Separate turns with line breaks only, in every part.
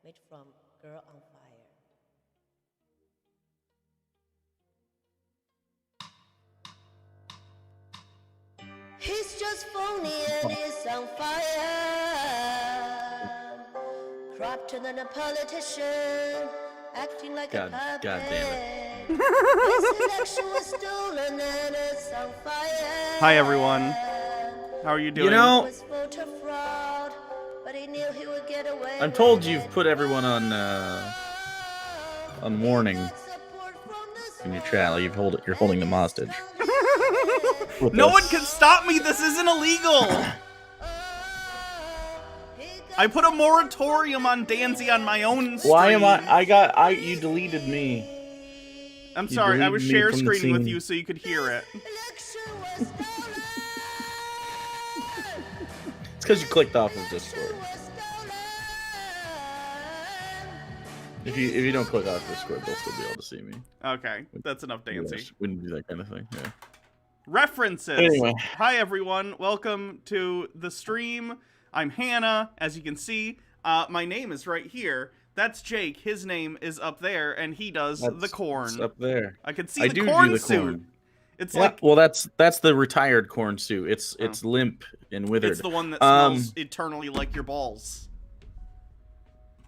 made from Girl on Fire. He's just phony and he's on fire. Corrupted than a politician, acting like a puppet.
God damn it.
His election was stolen and it's on fire.
Hi, everyone. How are you doing?
You know,
Was voter fraud, but he knew he would get away
I'm told
with
you've
it.
put everyone on warning in your chat. Like you're holding them hostage.
No one can stop me. This isn't illegal. I put a moratorium on Danzy on my own stream.
Why am you deleted me.
I'm
you
sorry. I was
deleted me
share
from the
screening with
scene.
you so you could hear it.
It's because you clicked off of Discord. If you don't click off Discord, they'll still be able to see me.
Okay, that's enough, Dancy.
Yes, wouldn't do that kind of thing. Yeah.
References.
Anyway.
Hi, everyone. Welcome to the stream. I'm Hannah, as you can see. My name is right here. That's Jake. His name is up there, and he does the corn.
It's up there.
I can see
I
the
do
corn
do the
suit.
corn.
It's
Yeah,
like
well, that's the retired corn suit. It's limp and withered.
it's the one that smells eternally like your balls.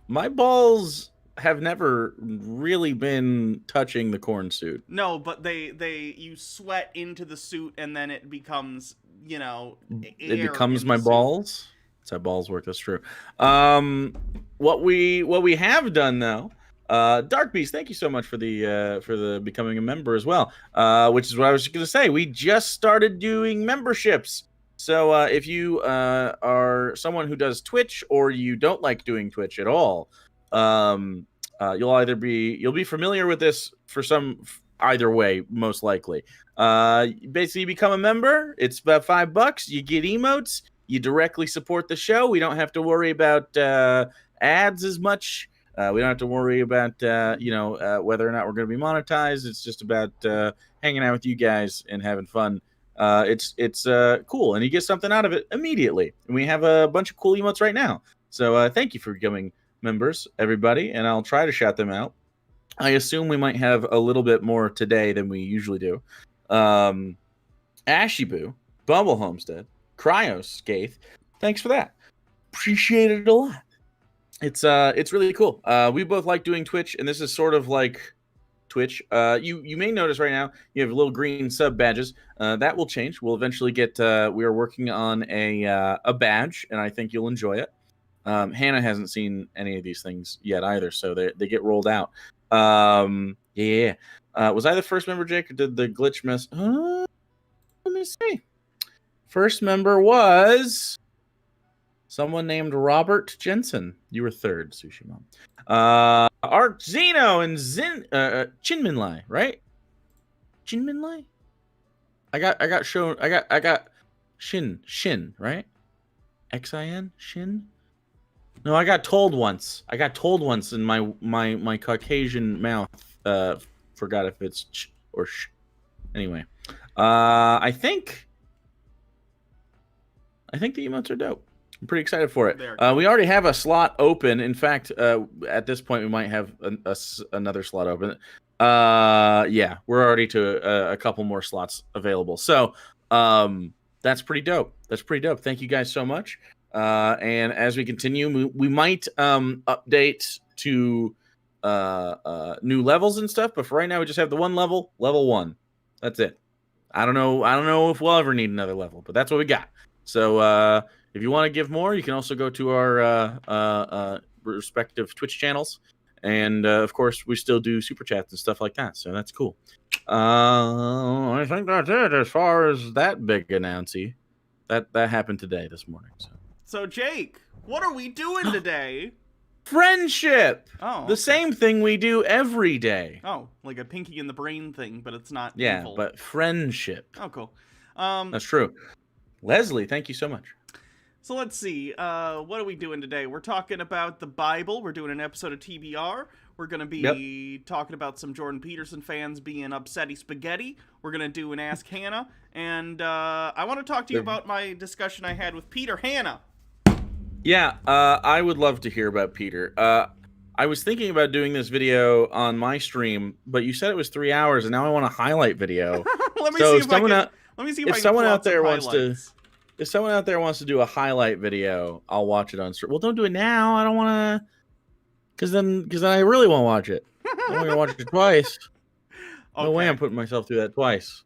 My balls have never really been touching the corn suit.
No, but you sweat into the suit, and then it becomes, air
It becomes
in
my
the suit.
balls. That's how balls work. That's true. What we have done though, Dark Beast, thank you so much for the becoming a member as well. Which is what I was going to say. We just started doing memberships. So if you are someone who does Twitch or you don't like doing Twitch at all, you'll be familiar with this either way, most likely. Basically, you become a member. It's about $5. You get emotes. You directly support the show. We don't have to worry about ads as much. We don't have to worry about whether or not we're going to be monetized. It's just about hanging out with you guys and having fun. It's cool, and you get something out of it immediately. And we have a bunch of cool emotes right now. So thank you for becoming members, everybody, and I'll try to shout them out. I assume we might have a little bit more today than we usually do. Ashiboo, Bumble Homestead, Cryo Skaith, thanks for that. Appreciate it a lot. It's really cool. We both like doing Twitch, and this is sort of like Twitch. You may notice right now you have little green sub badges. That will change. We'll eventually get. We are working on a badge, and I think you'll enjoy it. Hannah hasn't seen any of these things yet either, so they get rolled out. Yeah. Was I the first member, Jake, or did the glitch mess? Let me see. First member was someone named Robert Jensen. You were third, Sushi Mom. Arc Zeno and Chinminlai, right? Chinminlai? I got Shin, right? Xin? Shin? No, I got told once. In my Caucasian mouth. Forgot if it's ch or sh. Anyway, I think the emotes are dope. I'm pretty excited for it. We already have a slot open. In fact, at this point, we might have another slot open. Yeah, we're already to a couple more slots available. So that's pretty dope. Thank you guys so much. And as we continue, we might update to new levels and stuff. But for right now, we just have the one level 1. That's it. I don't know if we'll ever need another level, but that's what we got. So if you want to give more, you can also go to our respective Twitch channels. And, of course, we still do super chats and stuff like that. So that's cool. I think that's it as far as that big announcey. That happened today, this morning.
So, Jake, what are we doing today?
Friendship!
Oh.
The same thing we do every day.
Oh, like a Pinky in the Brain thing, but it's not
Yeah,
evil.
but friendship.
Oh, cool.
That's true. Leslie, thank you so much.
So let's see, what are we doing today? We're talking about the Bible. We're doing an episode of TBR. We're going to be talking about some Jordan Peterson fans being upsetty spaghetti. We're going to do an Ask Hannah. And I want to talk to you about my discussion I had with Peter. Hannah.
Yeah, I would love to hear about Peter. I was thinking about doing this video on my stream, but you said it was 3 hours, and now I want a highlight video.
Let me
So
see
if
if I
someone
can.
out,
Let me see if
if
I can
someone
pull
out there
some
wants to,
highlights.
if someone out there wants to do a highlight video, I'll watch it on stream. Well, don't do it now. I don't want to, because then I really won't watch it. I'm gonna watch it twice. No way I'm putting myself through that twice.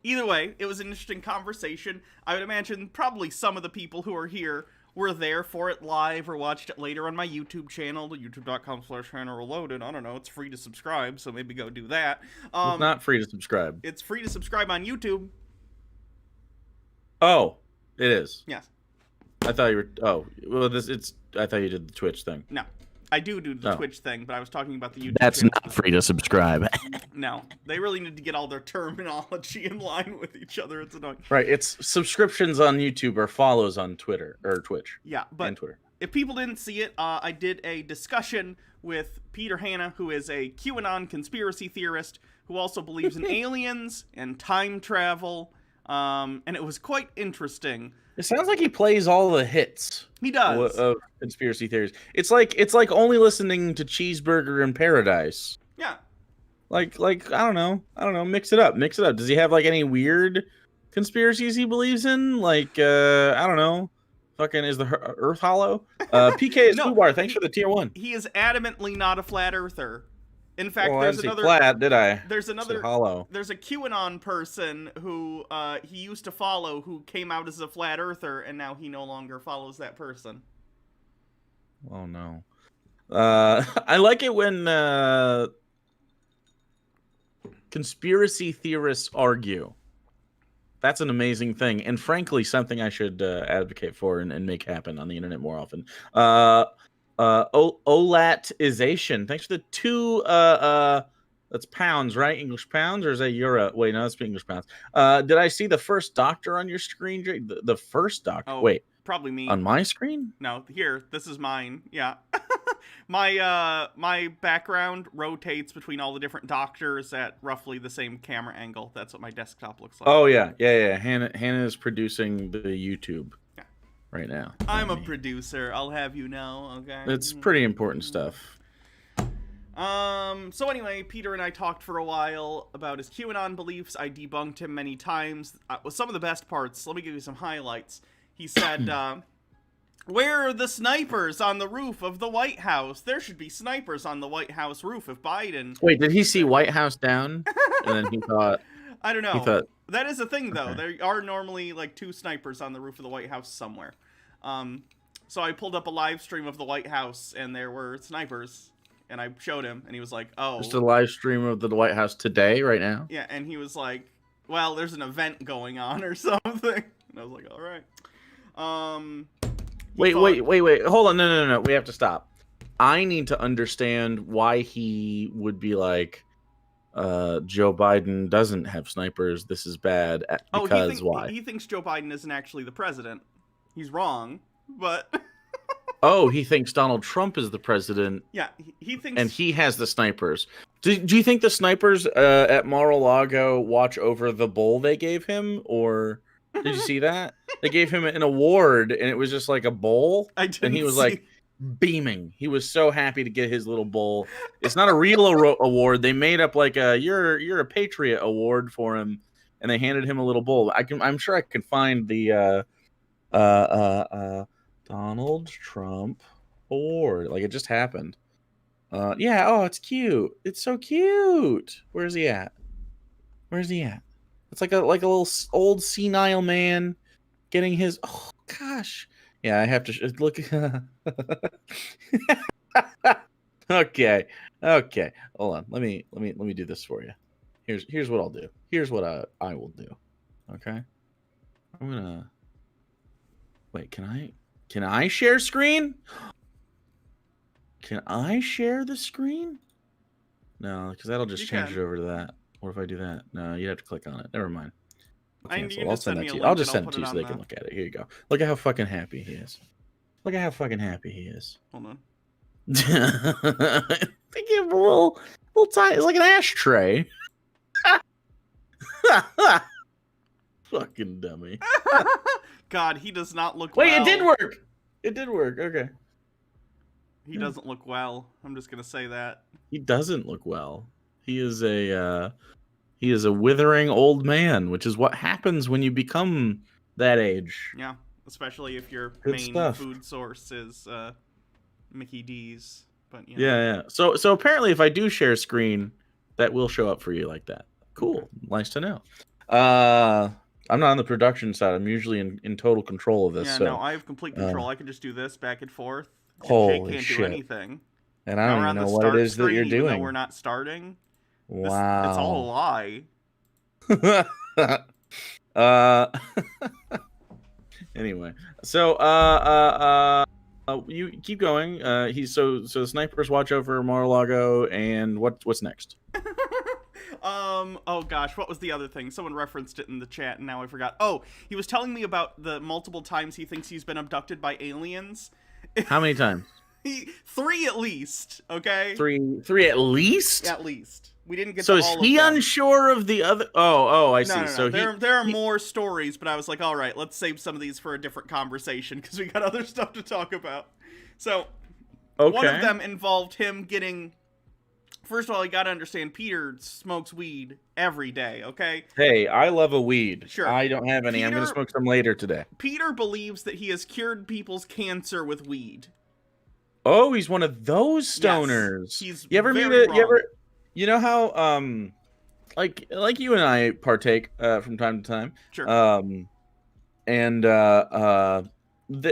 Either way, it was an interesting conversation. I would imagine probably some of the people who are here were there for it live or watched it later on my YouTube channel, youtube.com/HannahReloaded. I don't know, it's free to subscribe, so maybe go do that.
It's not free to subscribe.
It's free to subscribe on YouTube.
Oh, it is.
Yes.
I thought you were. Oh, well, I thought you did the Twitch thing.
No. I do the Twitch thing, but I was talking about the YouTube
That's
channel.
not free to subscribe.
No. They really need to get all their terminology in line with each other. It's annoying.
Right. It's subscriptions on YouTube or follows on Twitter or Twitch.
Yeah, but
and Twitter.
If people didn't see it, I did a discussion with Peter Hanna, who is a QAnon conspiracy theorist who also believes in aliens and time travel, and it was quite interesting.
It sounds like he plays all the hits.
He does.
Of conspiracy theories. It's like only listening to Cheeseburger in Paradise.
Yeah.
Like I don't know. Mix it up. Does he have like any weird conspiracies he believes in? Like I don't know. Fucking is the Earth hollow? PK is
No,
Ubar. Thanks for the tier 1.
He is adamantly not a flat earther. In fact,
well,
there's
I didn't
another
say flat, did I?
There's another
hollow.
There's a QAnon person who he used to follow who came out as a flat earther, and now he no longer follows that person.
Oh no. I like it when conspiracy theorists argue. That's an amazing thing, and frankly, something I should advocate for and make happen on the internet more often. Olatization. Thanks for the 2 that's pounds, right? English pounds, or is that euro? Wait, no, that's English pounds. Did I see the first doctor on your screen, Jake? The first doctor?
Oh,
wait.
Probably me.
On my screen?
No, here. This is mine. Yeah. my background rotates between all the different doctors at roughly the same camera angle. That's what my desktop looks like.
Oh yeah. Hannah is producing the YouTube right now.
I'm a producer. I'll have you know. Okay.
It's pretty important stuff.
So anyway, Peter and I talked for a while about his QAnon beliefs. I debunked him many times. With some of the best parts, let me give you some highlights. He said, where are the snipers on the roof of the White House? There should be snipers on the White House roof if Biden...
Wait, did he see White House down? And then he thought...
I don't know.
He thought...
That is a thing, though.
Okay.
There are normally, like, 2 snipers on the roof of the White House somewhere. So I pulled up a live stream of the White House, and there were snipers. And I showed him, and he was like, oh.
Just a live stream of the White House today, right now?
Yeah, and he was like, well, there's an event going on or something. And I was like, all right.
Wait. Hold on. No. We have to stop. I need to understand why he would be like, Joe Biden doesn't have snipers. This is bad. Because why?
He thinks Joe Biden isn't actually the president. He's wrong, but...
Oh, he thinks Donald Trump is the president.
Yeah, he thinks...
And he has the snipers. Do you think the snipers at Mar-a-Lago watch over the bull they gave him? Or did you see that? They gave him an award, and it was just like a bowl.
I didn't
And he was
see.
like beaming. He was so happy to get his little bowl. It's not a real award. They made up like a you're a patriot award for him, and they handed him a little bowl. I'm sure I can find the Donald Trump award. Like, it just happened. Yeah, oh, it's cute. It's so cute. Where's he at? It's like a little old senile man getting his... Oh, gosh. Yeah, I have to look... Okay. Hold on. Let me do this for you. Here's what I'll do. Here's what I will do. Okay? I'm gonna... Wait, can I share screen? Can I share the screen? No, because that'll just change it over to that. What if I do that? No, you have to click on it. Never mind. I'll send that to you. I'll just send it to you so they can look at it. Here you go. Look at how fucking happy he is. Hold on. They give him a little tiny. It's like an ashtray. Fucking dummy.
God, he does not look
Wait,
well.
it did work. Okay.
He doesn't look well. I'm just gonna say that.
He doesn't look well. He is a withering old man, which is what happens when you become that age.
Yeah, especially if your
Good
main
stuff.
food source is Mickey D's. But you know.
Yeah. So apparently, if I do share screen, that will show up for you like that. Cool.
Okay.
Nice to know. I'm not on the production side. I'm usually in total control of this.
Yeah,
so,
no, I have complete control. I can just do this back and forth. And
Holy
Jake can't
shit.
do anything.
And I don't
Now
even
we're on
know
the
what
start
it is that you're
screen, even though
doing.
we're not starting.
Wow.
It's all a lie.
Anyway, so you keep going. He's so snipers watch over Mar-a-Lago, and what's next?
Oh gosh, what was the other thing? Someone referenced it in the chat and now I forgot. Oh, he was telling me about the multiple times he thinks he's been abducted by aliens.
How many times?
3 at least, okay?
3 at least?
At least. We didn't get
so
to
is
all
he
of them.
unsure of the other? Oh, I see.
No.
So
there are more stories, but I was like, all right, let's save some of these for a different conversation because we got other stuff to talk about. So, one of them involved him getting... First of all, you gotta understand, Peter smokes weed every day, okay?
Hey, I love a weed.
Sure.
I don't have any. I'm gonna smoke some later today.
Peter believes that he has cured people's cancer with weed.
Oh, he's one of those stoners.
Yes, he's
you ever
very wrong.
You know how like you and I partake from time to time.
Sure.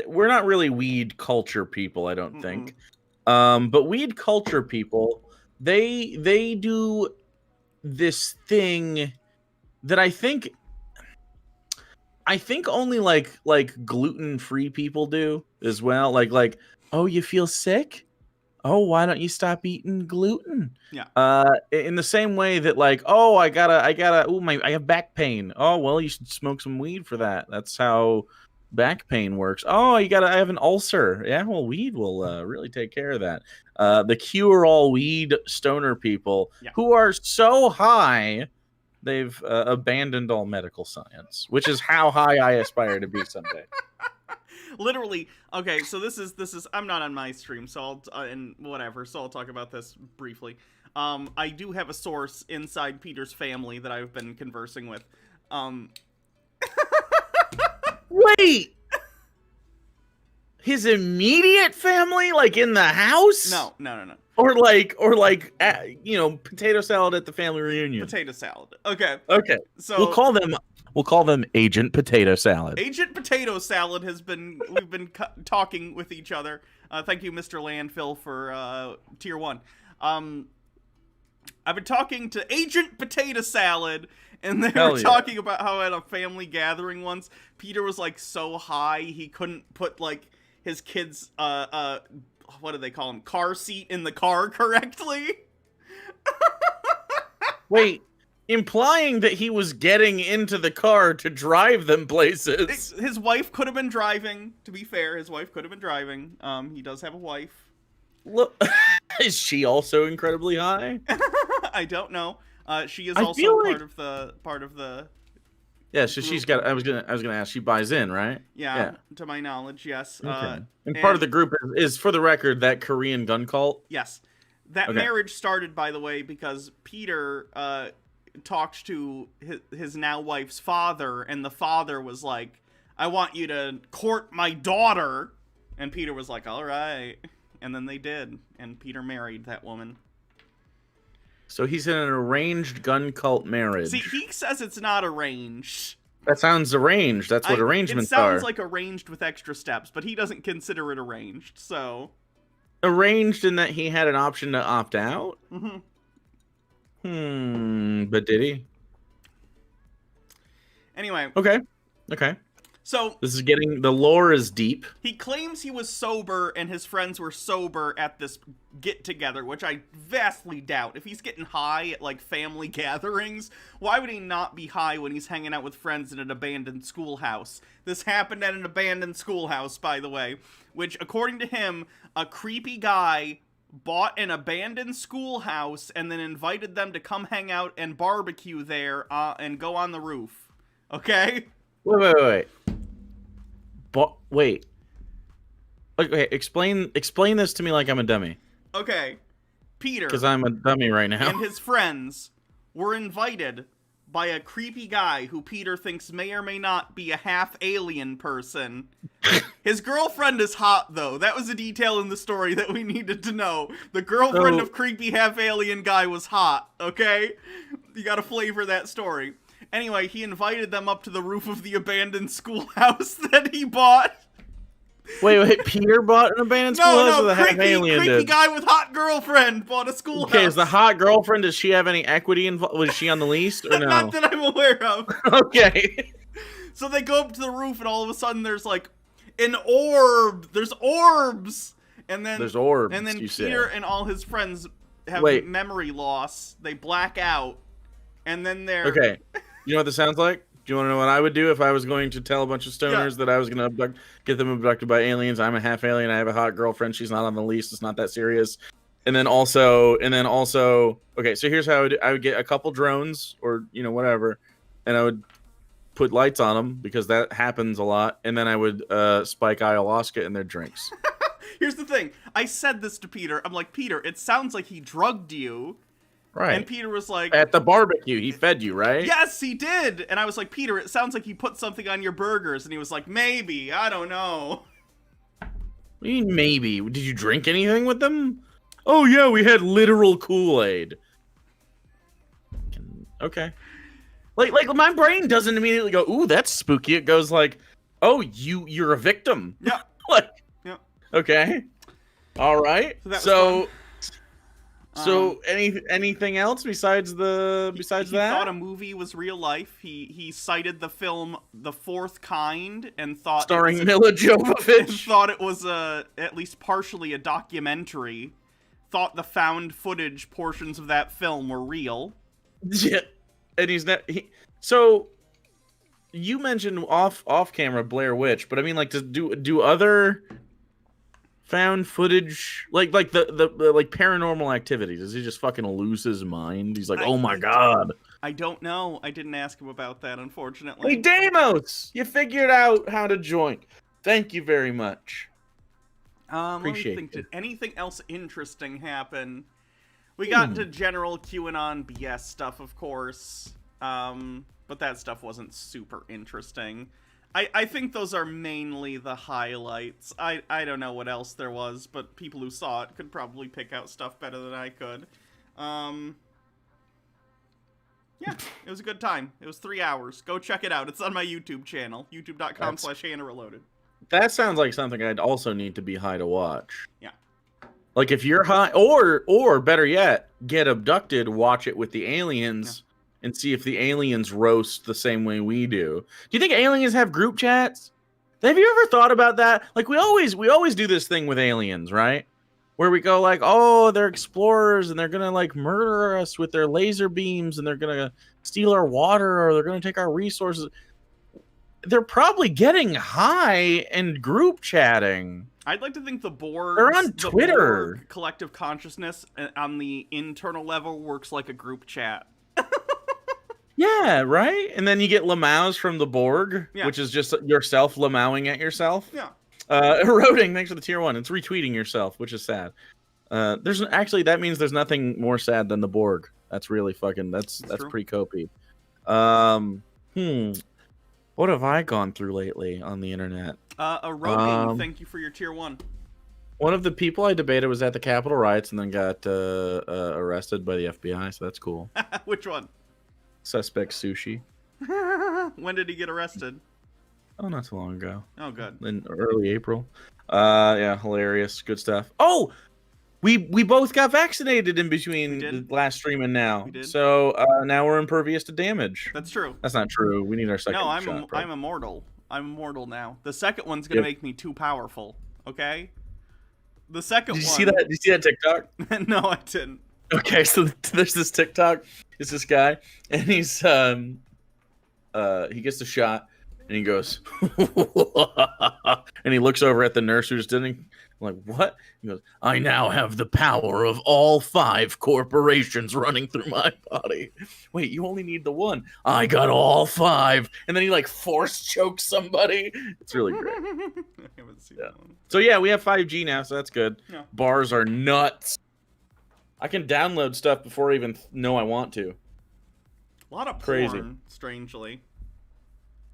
We're not really weed culture people, I don't think. But weed culture people, they do this thing that I think only like gluten-free people do as well. Like, oh, you feel sick? Oh, why don't you stop eating gluten?
Yeah.
In the same way that like, oh, I have back pain. Oh, well, you should smoke some weed for that. That's how back pain works. Oh, I have an ulcer. Yeah, well, weed will really take care of that. The cure-all weed stoner people who are so high they've abandoned all medical science, which is how high I aspire to be someday.
Literally, okay, so this is I'm not on my stream, so I'll talk about this briefly. I do have a source inside Peter's family that I've been conversing with.
Wait! His immediate family, like in the house?
No.
Or potato salad at the family reunion.
Potato salad. Okay. So
we'll call them Agent Potato Salad.
Agent Potato Salad we've been talking with each other. Thank you, Mr. Landfill, for tier 1. I've been talking to Agent Potato Salad, and they were talking about how at a family gathering once, Peter was like so high he couldn't put like his kid's what do they call him, car seat in the car correctly.
Wait, implying that he was getting into the car to drive them places.
His wife could have been driving, to be fair. His wife could have been driving. He does have a wife.
Look, is she also incredibly high?
I don't know. She is also part of the
Yeah, so she's got. I was gonna ask. She buys in, right?
Yeah. To my knowledge, yes.
Okay. And part of the group is, for the record, that Korean gun cult.
Yes, that marriage started, by the way, because Peter talked to his now wife's father, and the father was like, "I want you to court my daughter," and Peter was like, "All right," and then they did, and Peter married that woman.
So he's in an arranged gun cult marriage.
See, he says it's not arranged.
That sounds arranged. That's what arrangements are.
It sounds like arranged with extra steps, but he doesn't consider it arranged, so...
Arranged in that he had an option to opt out? But did he?
Anyway.
Okay. So this is the lore is deep.
He claims he was sober and his friends were sober at this get-together, which I vastly doubt. If he's getting high at, like, family gatherings, why would he not be high when he's hanging out with friends in an abandoned schoolhouse? This happened at an abandoned schoolhouse, by the way, which, according to him, a creepy guy bought an abandoned schoolhouse and then invited them to come hang out and barbecue there and go on the roof. Okay?
Wait. Wait. Okay, explain this to me like I'm a dummy.
Okay, Peter,
Because I'm a dummy right now.
and his friends were invited by a creepy guy who Peter thinks may or may not be a half alien person. His girlfriend is hot, though. That was a detail in the story that we needed to know. The girlfriend of creepy half alien guy was hot, okay? You gotta flavor that story. Anyway, he invited them up to the roof of the abandoned schoolhouse that he bought.
Wait, Peter bought an abandoned schoolhouse, or the half alien
creepy
did?
guy with hot girlfriend bought a schoolhouse.
Okay, is the hot girlfriend, does she have any equity involved? Was she on the lease, or no?
Not that I'm aware of.
Okay.
So they go up to the roof, and all of a sudden there's like an orb. There's orbs. And then
There's orbs,
And then
you
Peter
said.
and all his friends have
Wait.
memory loss. They black out. And then they're...
Okay. You know what this sounds like? Do you want to know what I would do if I was going to tell a bunch of stoners that I was going to get them abducted by aliens? I'm a half alien. I have a hot girlfriend. She's not on the lease. It's not that serious. And then also, okay, so here's how I would get a couple drones or, whatever. And I would put lights on them because that happens a lot. And then I would spike ayahuasca in their drinks.
Here's the thing. I said this to Peter. I'm like, Peter, it sounds like he drugged you.
Right.
And Peter was like...
At the barbecue, he fed you, right?
Yes, he did. And I was like, Peter, it sounds like he put something on your burgers. And he was like, maybe. I don't know.
What do you mean, maybe? Did you drink anything with them? Oh, yeah, we had literal Kool-Aid. Okay. Like my brain doesn't immediately go, ooh, that's spooky. It goes like, oh, you're a victim.
Yeah.
Like,
yeah.
Okay. All right.
So
anything else besides that?
He thought a movie was real life. He cited the film The Fourth Kind and thought
starring Mila Jovovich.
and thought it was at least partially a documentary. Thought the found footage portions of that film were real.
Yeah. And he's not. So you mentioned off camera Blair Witch, but I mean, like, do other found footage like the like Paranormal Activity? Does he just fucking lose his mind? He's like, oh my god.
I don't know. I didn't ask him about that, unfortunately.
Hey, Deimos, you figured out how to join. Thank you very much.
Appreciate let me think. Did anything else interesting happen? We got into general QAnon BS stuff, of course, but that stuff wasn't super interesting. I think those are mainly the highlights. I don't know what else there was, but people who saw it could probably pick out stuff better than I could. Yeah, it was a good time. It was 3 hours. Go check it out. It's on my YouTube channel, youtube.com/HannahReloaded.
That sounds like something I'd also need to be high to watch.
Yeah.
Like if you're high, or better yet, get abducted, watch it with the aliens, and see if the aliens roast the same way we do. Do you think aliens have group chats? Have you ever thought about that? Like we always do this thing with aliens, right? Where we go like, oh, they're explorers and they're gonna like murder us with their laser beams and they're gonna steal our water or they're gonna take our resources. They're probably getting high and group chatting.
I'd like to think the Borg...
They're on Twitter.
Borg collective consciousness on the internal level works like a group chat.
Yeah, right? And then you get Lamaus from the Borg,
Yeah.
which is just yourself Lamauing at yourself.
Yeah.
Eroding, thanks for the tier 1. It's retweeting yourself, which is sad. That means there's nothing more sad than the Borg. That's really fucking... That's
true.
pretty copy. What have I gone through lately on the internet?
Eroding, thank you for your tier 1.
One of the people I debated was at the Capitol riots and then got arrested by the FBI, so that's cool.
Which one?
Suspect Sushi.
When did he get arrested?
Oh, not too long ago.
Oh, good.
In early April. Yeah, hilarious. Good stuff. Oh! We both got vaccinated in between the last stream and now.
We did.
So now we're impervious to damage.
That's true.
That's not true. We need our second shot.
No, I'm immortal. I'm immortal now. The second one's gonna make me too powerful. Okay. The second one.
Did you see that TikTok?
No, I didn't.
Okay, so there's this TikTok. It's this guy, and he's he gets the shot, and he goes, and he looks over at the nurse who just didn't. I'm like, what? He goes, I now have the power of all 5 corporations running through my body. Wait, you only need the one. I got all 5. And then he like force chokes somebody. It's really great.
I haven't seen that one.
So yeah, we have 5G now, so that's good.
Yeah.
Bars are nuts. I can download stuff before I even know I want to.
A lot of
Crazy.
porn, strangely.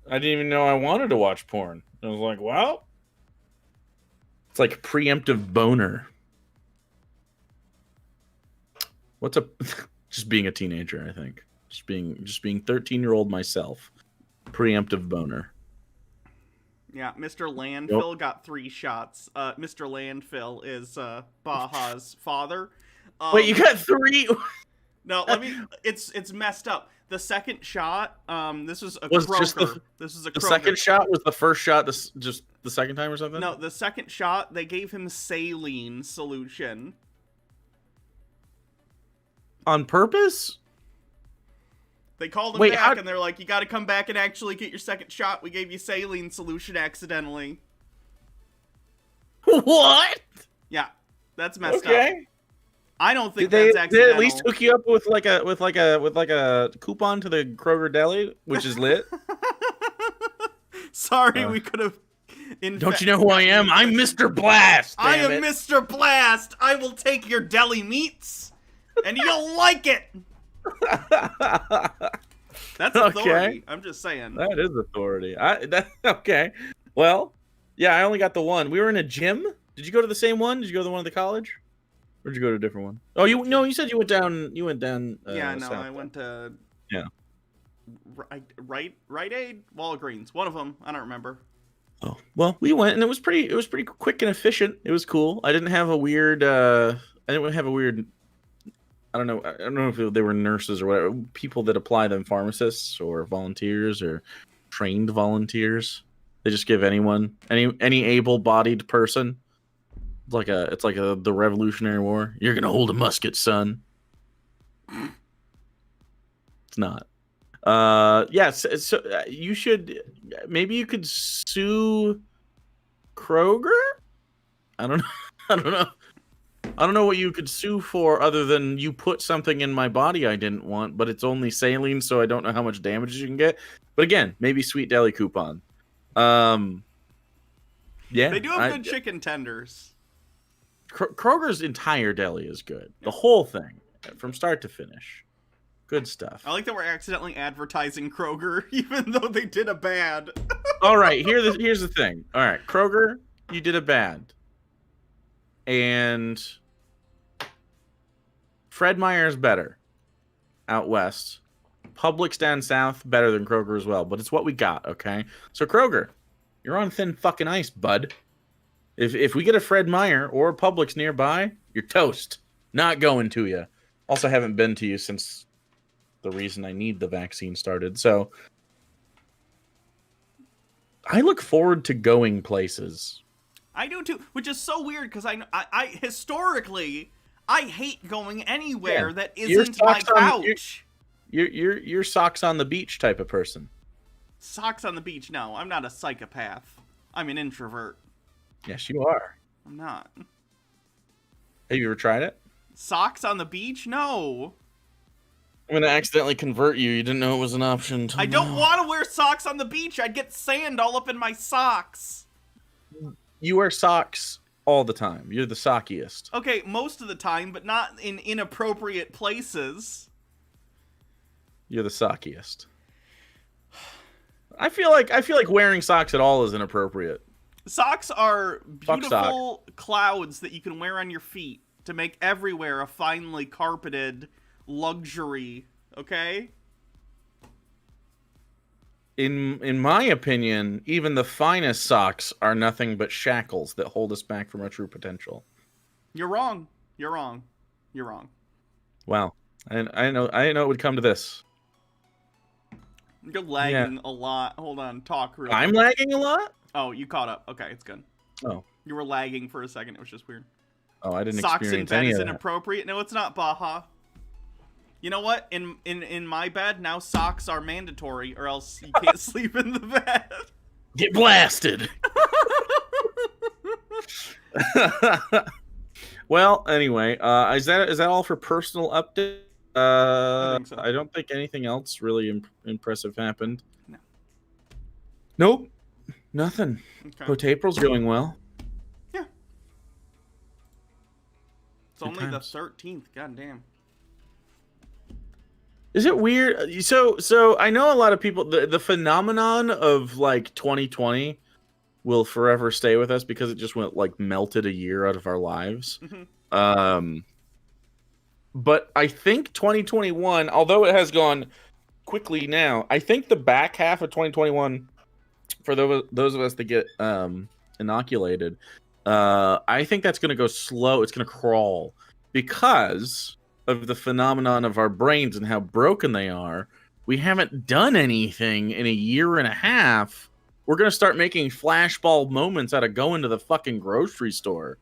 I didn't even know I wanted to watch porn. I was like, well, it's like preemptive boner. What's a just being a teenager, I think. Just being 13-year-old myself. Preemptive boner.
Yeah, Mr. Landfill got 3 shots. Mr. Landfill is Baja's father.
Wait, you got 3?
No, it's messed up. The second shot, this was a
Was
croaker.
just
This is a
The
croaker.
second shot was the first shot, just the second time or something?
No, the second shot, they gave him saline solution.
On purpose?
They called him
Wait,
back, and they're like, you gotta come back and actually get your second shot. We gave you saline solution accidentally.
What?
Yeah, that's messed up.
Okay.
I don't think
Did
that's
they
accidental.
at least hook you up with like a coupon to the Kroger deli, which is lit?
Sorry, we could have...
Don't you know who I am? I'm Mr. Blast.
I
damn
am
it.
Mr. Blast. I will take your deli meats, and you'll like it. That's authority.
Okay.
I'm just saying.
That is authority. Okay. Well, yeah, I only got the one. We were in a gym. Did you go to the same one? Did you go to the one at the college? Or did you go to a different one? Oh, you said you went down. You went down.
Yeah, no,
south.
I went to.
Yeah.
Rite Aid, Walgreens, one of them. I don't remember.
Oh well, we went and it was pretty quick and efficient. It was cool. I didn't have a weird. I don't know if they were nurses or whatever. People that apply them, pharmacists or volunteers or trained volunteers. They just give anyone, any able-bodied person. It's like the Revolutionary War. You're gonna hold a musket, son. It's not. Yes. So you should. Maybe you could sue Kroger. I don't know. I don't know what you could sue for other than you put something in my body I didn't want, but it's only saline, so I don't know how much damage you can get. But again, maybe Sweet Deli coupon. Yeah,
They do have good chicken tenders.
Kroger's entire deli is good. The whole thing, from start to finish. Good stuff.
I like that we're accidentally advertising Kroger, even though they did a bad.
All right, here's the thing. All right, Kroger, you did a bad. And Fred Meyer's better out west. Publix down south, better than Kroger as well. But it's what we got, okay? So Kroger, you're on thin fucking ice, bud. If we get a Fred Meyer or a Publix nearby, you're toast. Not going to you. Also haven't been to you since the reason I need the vaccine started. So I look forward to going places.
I do too, which is so weird because I historically I hate going anywhere that isn't my couch.
You're socks on the beach type of person.
Socks on the beach? No, I'm not a psychopath. I'm an introvert.
Yes, you are.
I'm not.
Have you ever tried it?
Socks on the beach? No.
I'm gonna accidentally convert you. You didn't know it was an option.
I don't want to wear socks on the beach. I'd get sand all up in my socks.
You wear socks all the time. You're the sockiest.
Okay, most of the time, but not in inappropriate places.
You're the sockiest. I feel like wearing socks at all is inappropriate.
Socks are
Fuck
beautiful clouds that you can wear on your feet to make everywhere a finely carpeted luxury, okay?
In my opinion, even the finest socks are nothing but shackles that hold us back from our true potential.
You're wrong. You're wrong. You're wrong.
Wow. I didn't know it would come to this.
You're lagging a lot. Hold on. Talk real quick.
I'm lagging a lot?
Oh, you caught up. Okay, it's good.
Oh.
You were lagging for a second. It was just weird.
Oh, I didn't
Socks in
experience
bed
any
is
of that.
inappropriate. No, it's not, Baja. You know what? In my bed, now socks are mandatory, or else you can't sleep in the bed.
Get blasted. Well, anyway, is that all for personal update?
I think so.
I don't think anything else really impressive happened.
No.
Nope, nothing.
Okay.
Hope April's going well.
Yeah. It's
Good
only
times.
the 13th. God damn.
Is it weird? So I know a lot of people. The phenomenon of like 2020 will forever stay with us because it just went like melted a year out of our lives. But I think 2021, although it has gone quickly now, I think the back half of 2021, for those of us that get inoculated, I think that's going to go slow. It's going to crawl because of the phenomenon of our brains and how broken they are. We haven't done anything in a year and a half. We're going to start making flashbulb moments out of going to the fucking grocery store.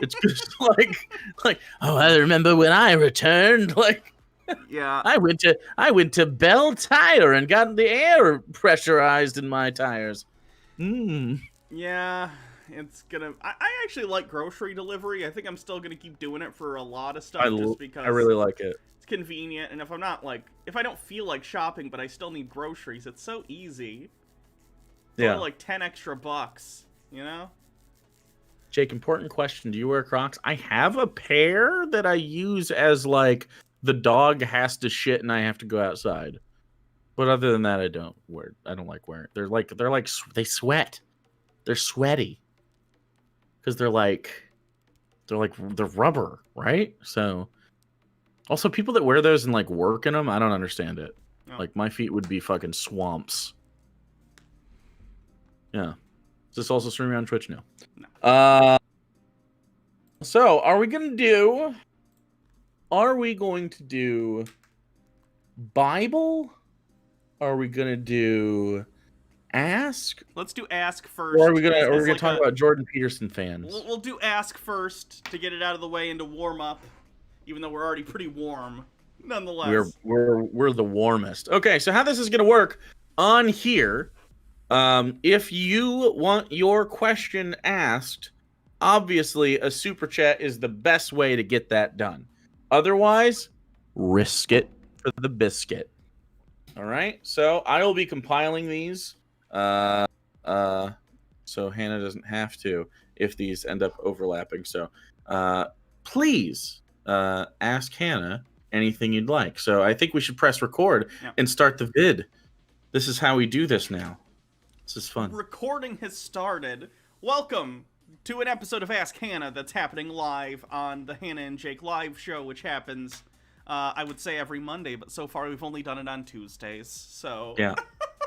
It's just like, oh, I remember when I returned. Like,
Yeah.
I went to Bell Tire and got the air pressurized in my tires.
Yeah, it's gonna. I actually like grocery delivery. I think I'm still gonna keep doing it for a lot of stuff just because
I really like it.
it's convenient. And if I don't feel like shopping, but I still need groceries, it's so easy. It's only like 10 extra bucks, you know?
Jake, important question. Do you wear Crocs? I have a pair that I use as like the dog has to shit and I have to go outside. But other than that, I don't like wearing. They sweat. They're sweaty. Because they're rubber, right? So also people that wear those and like work in them, I don't understand it.
Oh.
Like my feet would be fucking swamps. Yeah. Is this also streaming on Twitch now?
No.
So are we going to do Bible? Are we going to do Ask?
Let's do Ask first.
Or are we going to talk about Jordan Peterson fans?
We'll do Ask first to get it out of the way and to warm up, even though we're already pretty warm. Nonetheless.
We're the warmest. Okay, so how this is going to work on here, if you want your question asked, obviously a super chat is the best way to get that done. Otherwise, risk it for the biscuit. All right, so I will be compiling these, so Hannah doesn't have to if these end up overlapping. So, please ask Hannah anything you'd like. So I think we should press record and start the vid. This is how we do this now. This is fun.
Recording has started. Welcome to an episode of Ask Hannah that's happening live on the Hannah and Jake live show, which happens, I would say every Monday, but so far we've only done it on Tuesdays, so...
Yeah,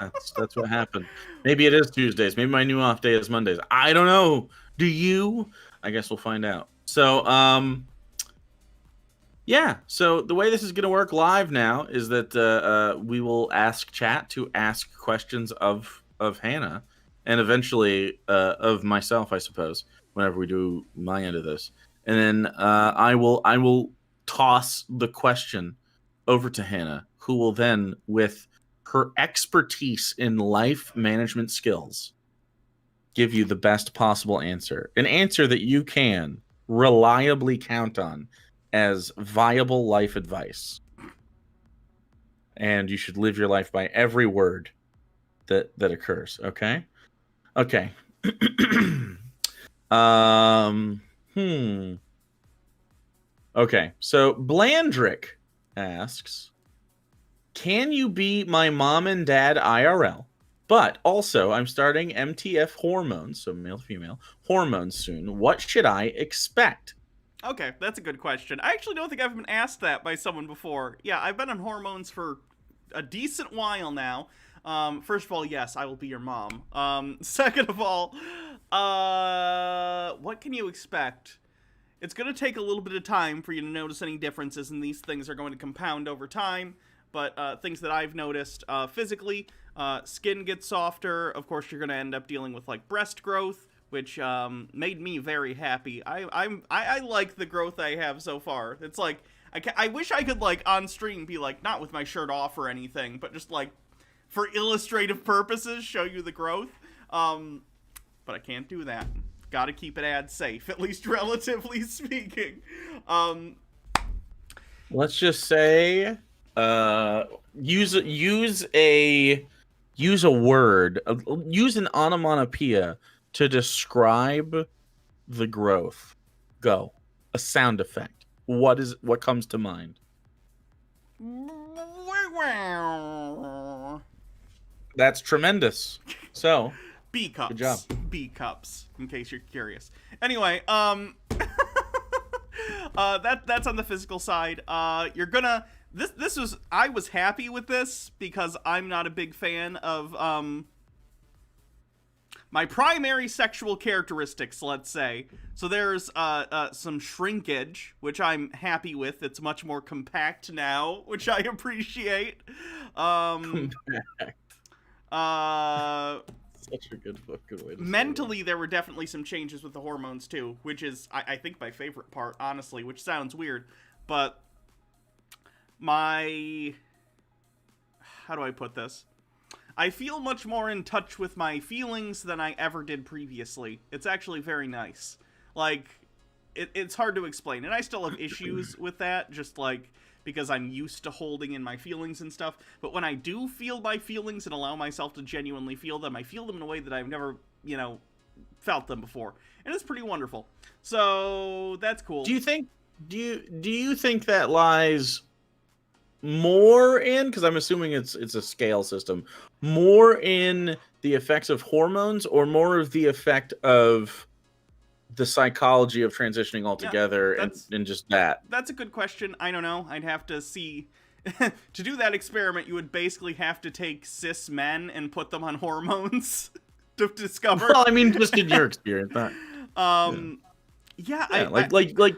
that's what happened. Maybe it is Tuesdays. Maybe my new off day is Mondays. I don't know. Do you? I guess we'll find out. So, yeah. So the way this is going to work live now is that we will ask chat to ask questions of Hannah, and eventually of myself, I suppose, whenever we do my end of this. And then I will toss the question over to Hannah, who will then, with her expertise in life management skills, give you the best possible answer. An answer that you can reliably count on as viable life advice. And you should live your life by every word that occurs, okay? Okay. Okay, so Blandrick asks, can you be my mom and dad IRL? But also, I'm starting MTF hormones, so male-female, hormones soon. What should I expect?
Okay, that's a good question. I actually don't think I've been asked that by someone before. Yeah, I've been on hormones for a decent while now. First of all, yes, I will be your mom. Second of all, what can you expect? It's going to take a little bit of time for you to notice any differences, and these things are going to compound over time. But things that I've noticed physically, skin gets softer. Of course, you're going to end up dealing with like breast growth, which made me very happy. I like the growth I have so far. It's like I wish I could like on stream be like not with my shirt off or anything, but just like for illustrative purposes show you the growth. But I can't do that. Gotta keep it ad safe, at least relatively speaking.
Let's just say, use a word, use an onomatopoeia to describe the growth. Go. A sound effect. What comes to mind? That's tremendous. So,
B cups.
good job.
B cups, in case you're curious. Anyway, that's on the physical side. You're gonna I was happy with this because I'm not a big fan of my primary sexual characteristics, let's say. So there's some shrinkage, which I'm happy with. It's much more compact now, which I appreciate.
Compact. Such a good way to
mentally, there were definitely some changes with the hormones too, which is, I think, my favorite part, honestly, which sounds weird, but how do I put this? I feel much more in touch with my feelings than I ever did previously. It's actually very nice. Like, it's hard to explain, and I still have issues with that, just like, because I'm used to holding in my feelings and stuff. But when I do feel my feelings and allow myself to genuinely feel them, I feel them in a way that I've never, felt them before. And it's pretty wonderful. So that's cool.
Do you think that lies more in, because I'm assuming it's a scale system, more in the effects of hormones or more of the effect of the psychology of transitioning altogether, and just that?
That's a good question. I don't know. I'd have to see. To do that experiment, you would basically have to take cis men and put them on hormones to discover.
Well, I mean, just in your experience. Do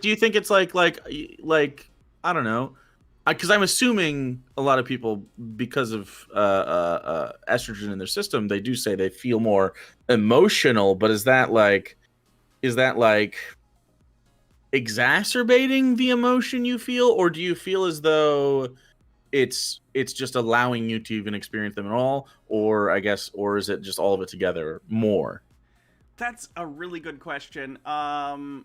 you think it's like I don't know, because I'm assuming a lot of people, because of estrogen in their system, they do say they feel more emotional, but is that like exacerbating the emotion you feel, or do you feel as though it's just allowing you to even experience them at all, or is it just all of it together more?
That's a really good question. I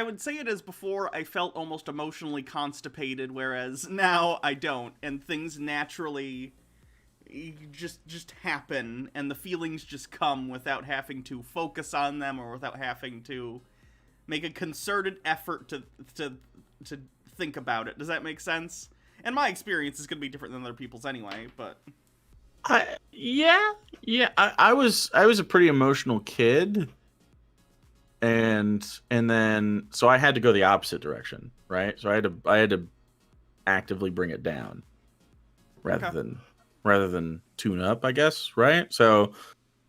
would say it as before I felt almost emotionally constipated, whereas now I don't, and things naturally just happen, and the feelings just come without having to focus on them or without having to make a concerted effort to think about it. Does that make sense? And my experience is going to be different than other people's anyway, but
I was a pretty emotional kid. And then, so I had to go the opposite direction, right? So I had to actively bring it down rather than tune up, I guess, right? So,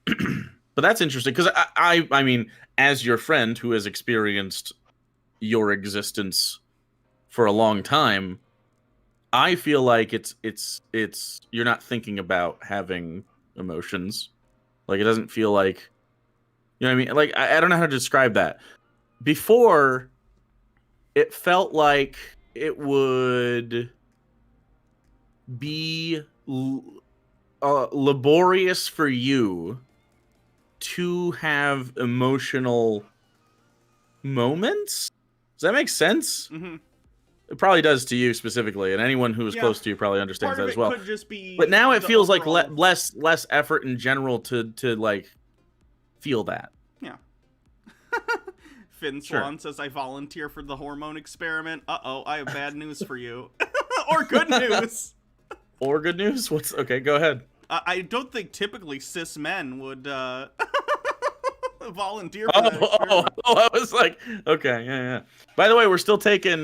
but that's interesting, because I mean, as your friend who has experienced your existence for a long time, I feel like it's you're not thinking about having emotions. Like, it doesn't feel like, you know what I mean? Like, I don't know how to describe that. Before, it felt like it would be laborious for you to have emotional moments. Does that make sense?
Mm-hmm.
It probably does to you specifically, and anyone who is close to you probably understands that as well.
Could just be,
but now it feels
overall...
like less effort in general to like feel that.
Yeah. Finn Swan says, I volunteer for the hormone experiment. Uh-oh, I have bad news for you. Or good news.
Or good news? Okay, go ahead.
I don't think typically cis men would volunteer for that experiment.
I was like, okay, yeah. By the way, we're still taking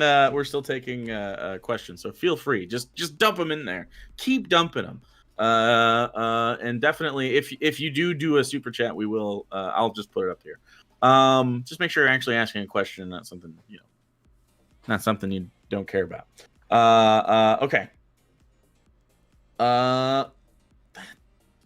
questions, so feel free. Just dump them in there. Keep dumping them. And definitely, if you do a super chat, we will. I'll just put it up here. Just make sure you're actually asking a question, not something not something you don't care about. Okay.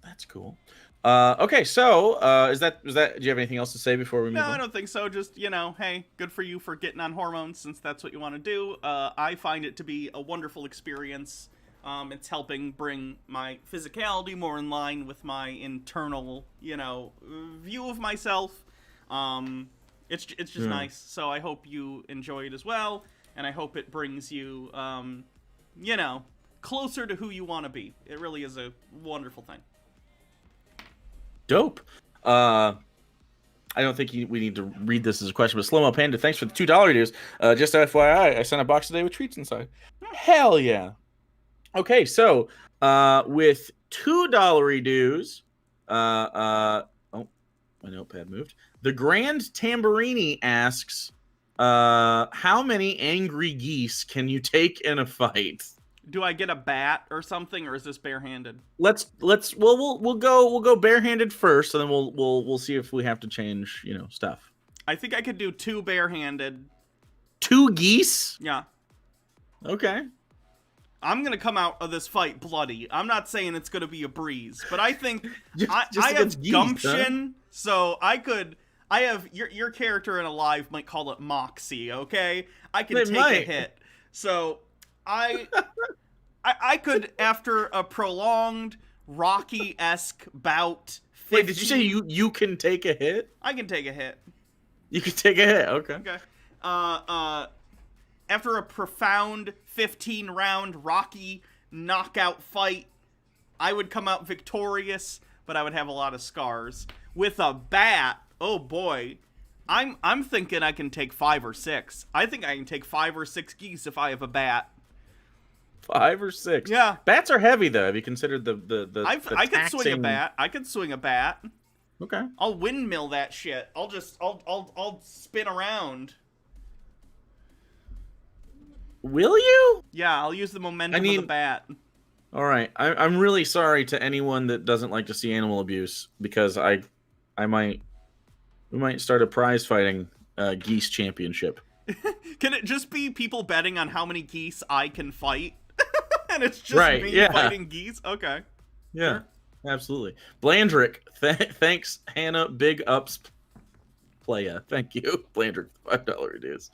That's cool. Okay, so is that? Do you have anything else to say before we move on?
No, I don't think so. Just, hey, good for you for getting on hormones, since that's what you want to do. I find it to be a wonderful experience. It's helping bring my physicality more in line with my internal, view of myself. It's just nice. So I hope you enjoy it as well, and I hope it brings you, closer to who you want to be. It really is a wonderful thing.
Dope. I don't think we need to read this as a question, but Slow Mo Panda, thanks for the $2 dues. Just FYI, I sent a box today with treats inside. Hell yeah. Okay, so with $2 dues, my notepad moved. The Grand Tamburini asks, how many angry geese can you take in a fight?
Do I get a bat or something, or is this barehanded?
We'll go barehanded first, and then we'll see if we have to change, stuff.
I think I could do 2 barehanded.
2 geese?
Yeah.
Okay.
I'm gonna come out of this fight bloody. I'm not saying it's gonna be a breeze, but I think I have
against geese,
gumption, so I have your character in Alive might call it moxie. Okay, I can take a hit. So I could, after a prolonged Rocky-esque bout.
Wait, did you say you can take a hit?
I can take a hit.
You can take a hit. Okay.
Okay. After a profound 15-round Rocky knockout fight, I would come out victorious, but I would have a lot of scars. With a bat, oh boy, I'm thinking I can take 5 or 6. I think I can take 5 or 6 geese if I have a bat.
5 or 6.
Yeah.
Bats are heavy though. Have you considered the
I could swing a bat. I could swing a bat.
Okay.
I'll windmill that shit. I'll spin around.
Will you?
Yeah, I'll use the momentum of the bat.
All right. I'm really sorry to anyone that doesn't like to see animal abuse, because we might start a prize fighting geese championship.
Can it just be people betting on how many geese I can fight? And it's just me fighting geese? Okay.
Yeah,
sure.
Absolutely. Blandrick, thanks, Hannah. Big ups, playa. Thank you, Blandrick, $5 dues.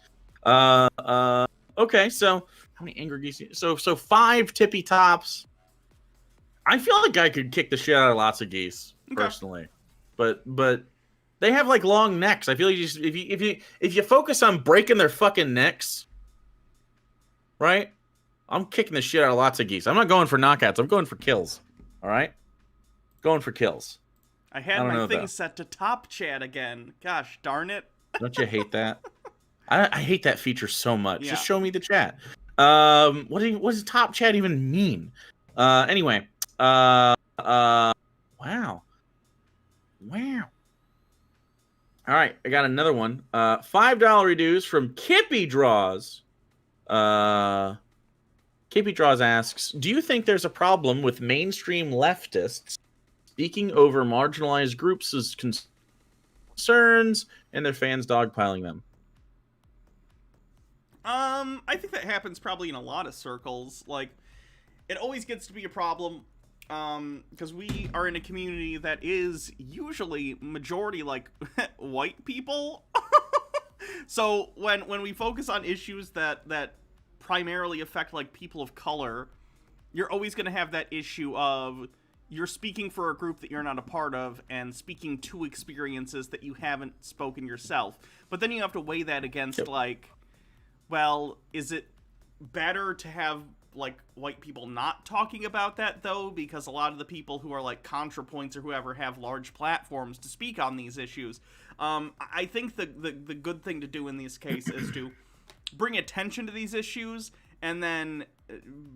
Okay, so how many angry geese? So 5 tippy tops. I feel like I could kick the shit out of lots of geese, personally, but they have like long necks. I feel like if you focus on breaking their fucking necks, right? I'm kicking the shit out of lots of geese. I'm not going for knockouts. I'm going for kills. All right, going for kills.
I had my thing set to top chat again. Gosh darn it!
Don't you hate that? I hate that feature so much.
Yeah.
Just show me the chat. What does top chat even mean? Anyway. Wow. All right, I got another one. $5 dues from Kippy Draws. Kippy Draws asks, do you think there's a problem with mainstream leftists speaking over marginalized groups' concerns and their fans dogpiling them?
I think that happens probably in a lot of circles. Like, it always gets to be a problem, because we are in a community that is usually majority, like, white people. So when we focus on issues that primarily affect, like, people of color, you're always going to have that issue of you're speaking for a group that you're not a part of and speaking to experiences that you haven't spoken yourself. But then you have to weigh that against, like, well, is it better to have, like, white people not talking about that, though? Because a lot of the people who are, like, ContraPoints or whoever have large platforms to speak on these issues. I think the good thing to do in this case is to bring attention to these issues and then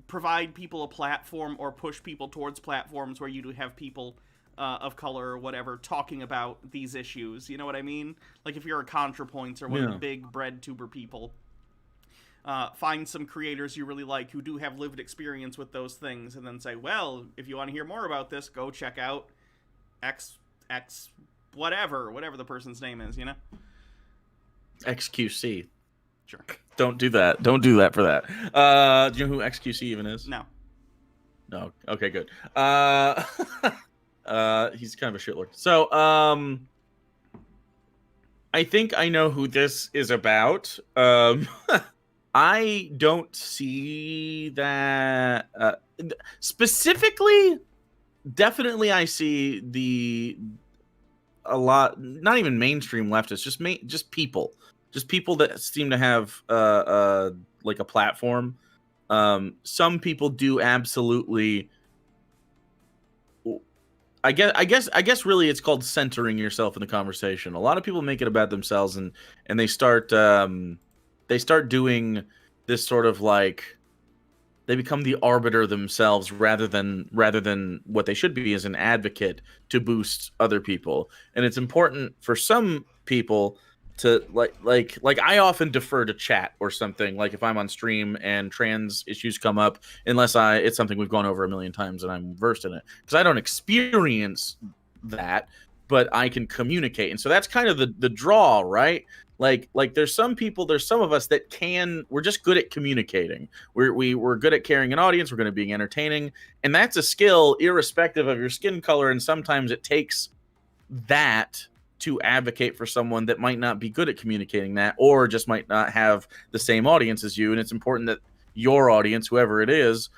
provide people a platform or push people towards platforms where you do have people of color or whatever talking about these issues. You know what I mean? Like, if you're a ContraPoints or one of the big bread tuber people, find some creators you really like who do have lived experience with those things, and then say, well, if you want to hear more about this, go check out X whatever the person's name is, you know?
XQC.
Sure.
Don't do that. Don't do that for that. Do you know who XQC even is?
No.
No. Okay, good. He's kind of a shitlord. So, I think I know who this is about. I don't see that specifically. Definitely, I see a lot, not even mainstream leftists, just people that seem to have like a platform. Some people do absolutely. I guess really it's called centering yourself in the conversation. A lot of people make it about themselves, and they start doing this sort of like, they become the arbiter themselves rather than what they should be as an advocate to boost other people. And it's important for some people to like I often defer to chat or something, like if I'm on stream and trans issues come up, unless it's something we've gone over a million times and I'm versed in it, because I don't experience that, but I can communicate. And so that's kind of the draw, right? Like there's some of us that we're just good at communicating. We're good at carrying an audience. We're good at being entertaining. And that's a skill irrespective of your skin color. And sometimes it takes that to advocate for someone that might not be good at communicating that, or just might not have the same audience as you. And it's important that your audience, whoever it is,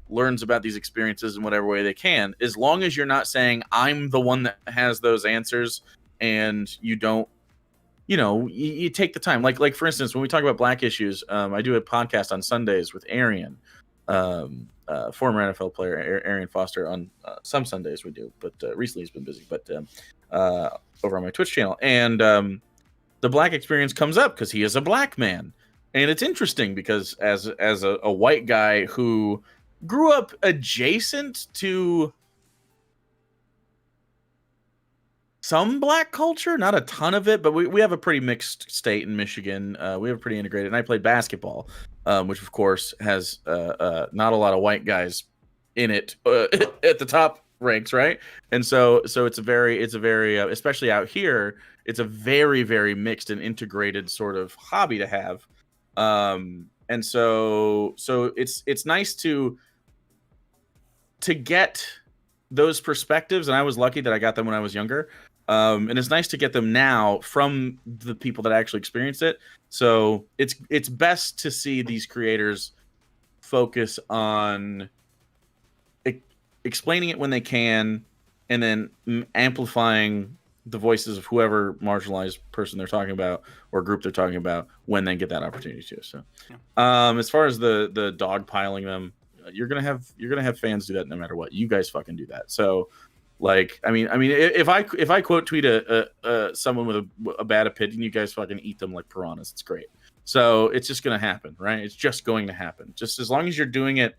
learns about these experiences in whatever way they can, as long as you're not saying I'm the one that has those answers, and you don't, you take the time. Like for instance, when we talk about black issues, I do a podcast on Sundays with Arian, former NFL player Arian Foster. On some Sundays we do, but recently he's been busy. But over on my Twitch channel, and the black experience comes up because he is a black man, and it's interesting because as a white guy who grew up adjacent to some black culture, not a ton of it, but we have a pretty mixed state in Michigan. We have pretty integrated, and I played basketball, which of course has not a lot of white guys in it at the top ranks, right? And so it's a very especially out here, it's a very, very mixed and integrated sort of hobby to have. And so it's nice to get those perspectives, and I was lucky that I got them when I was younger. And it's nice to get them now from the people that actually experienced it. So it's best to see these creators focus on explaining it when they can, and then amplifying the voices of whoever marginalized person they're talking about or group they're talking about when they get that opportunity to. So, as far as the dog piling them, you're gonna have fans do that no matter what. You guys fucking do that. So, like, I mean, if I quote tweet someone with a bad opinion, you guys fucking eat them like piranhas. It's great. So it's just gonna happen, right? It's just going to happen. Just as long as you're doing it,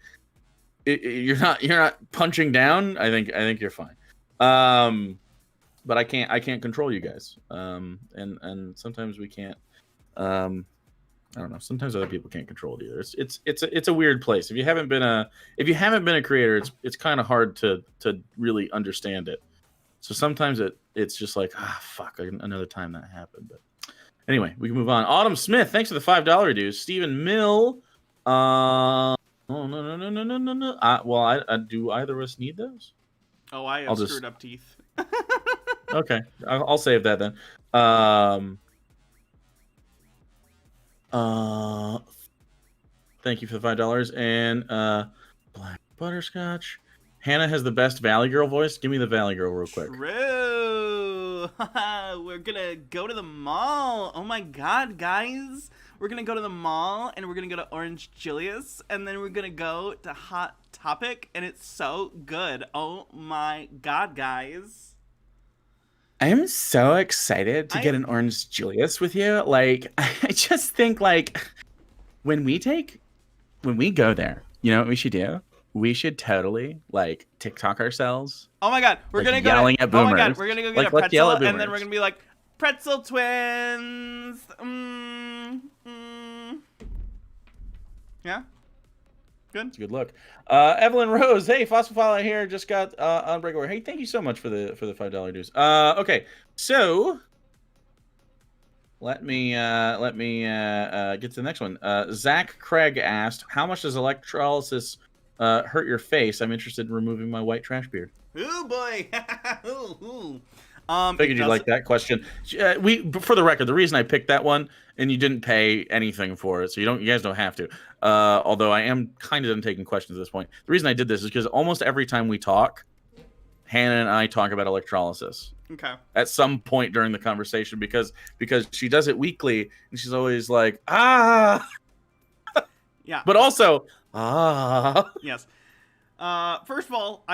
you're not punching down. I think you're fine. But I can't control you guys. And sometimes we can't. I don't know. Sometimes other people can't control it either. It's a weird place. If you haven't been a creator, it's kind of hard to really understand it. So sometimes it's just like, fuck, another time that happened. But anyway, we can move on. Autumn Smith, thanks for the $5 dues. Stephen Mill, oh no. Well, do either of us need those?
Oh, I have screwed up teeth.
Okay, I'll save that then. Thank you for the $5. And Black Butterscotch. Hannah has the best Valley Girl voice. Give me the Valley Girl real quick.
True. We're gonna go to the mall. Oh my god, guys. We're gonna go to the mall, and we're gonna go to Orange Julius, and then we're gonna go to Hot Topic, and it's so good. Oh my god, guys.
I am so excited to get an Orange Julius with you. Like, I just think, like, when we go there, you know what we should do? We should totally, like, TikTok ourselves.
Oh my god, we're gonna go
yelling at boomers.
Oh my god, we're gonna go get a pretzel, and then we're gonna be like, pretzel twins. Yeah? Good.
It's a good look. Evelyn Rose, hey, Phosphophile here, just got Unbreakable. Hey, thank you so much for the $5 dues. Okay, so let me get to the next one. Zach Craig asked, how much does electrolysis hurt your face? I'm interested in removing my white trash beard.
Ooh boy. Ooh.
Figured you'd like that question. For the record, the reason I picked that one, and you didn't pay anything for it, so you guys don't have to. Although I am kind of done taking questions at this point. The reason I did this is because almost every time we talk, Hannah and I talk about electrolysis.
Okay.
At some point during the conversation, because she does it weekly, and she's always like, ah.
Yeah.
But also, ah.
Yes. First of all,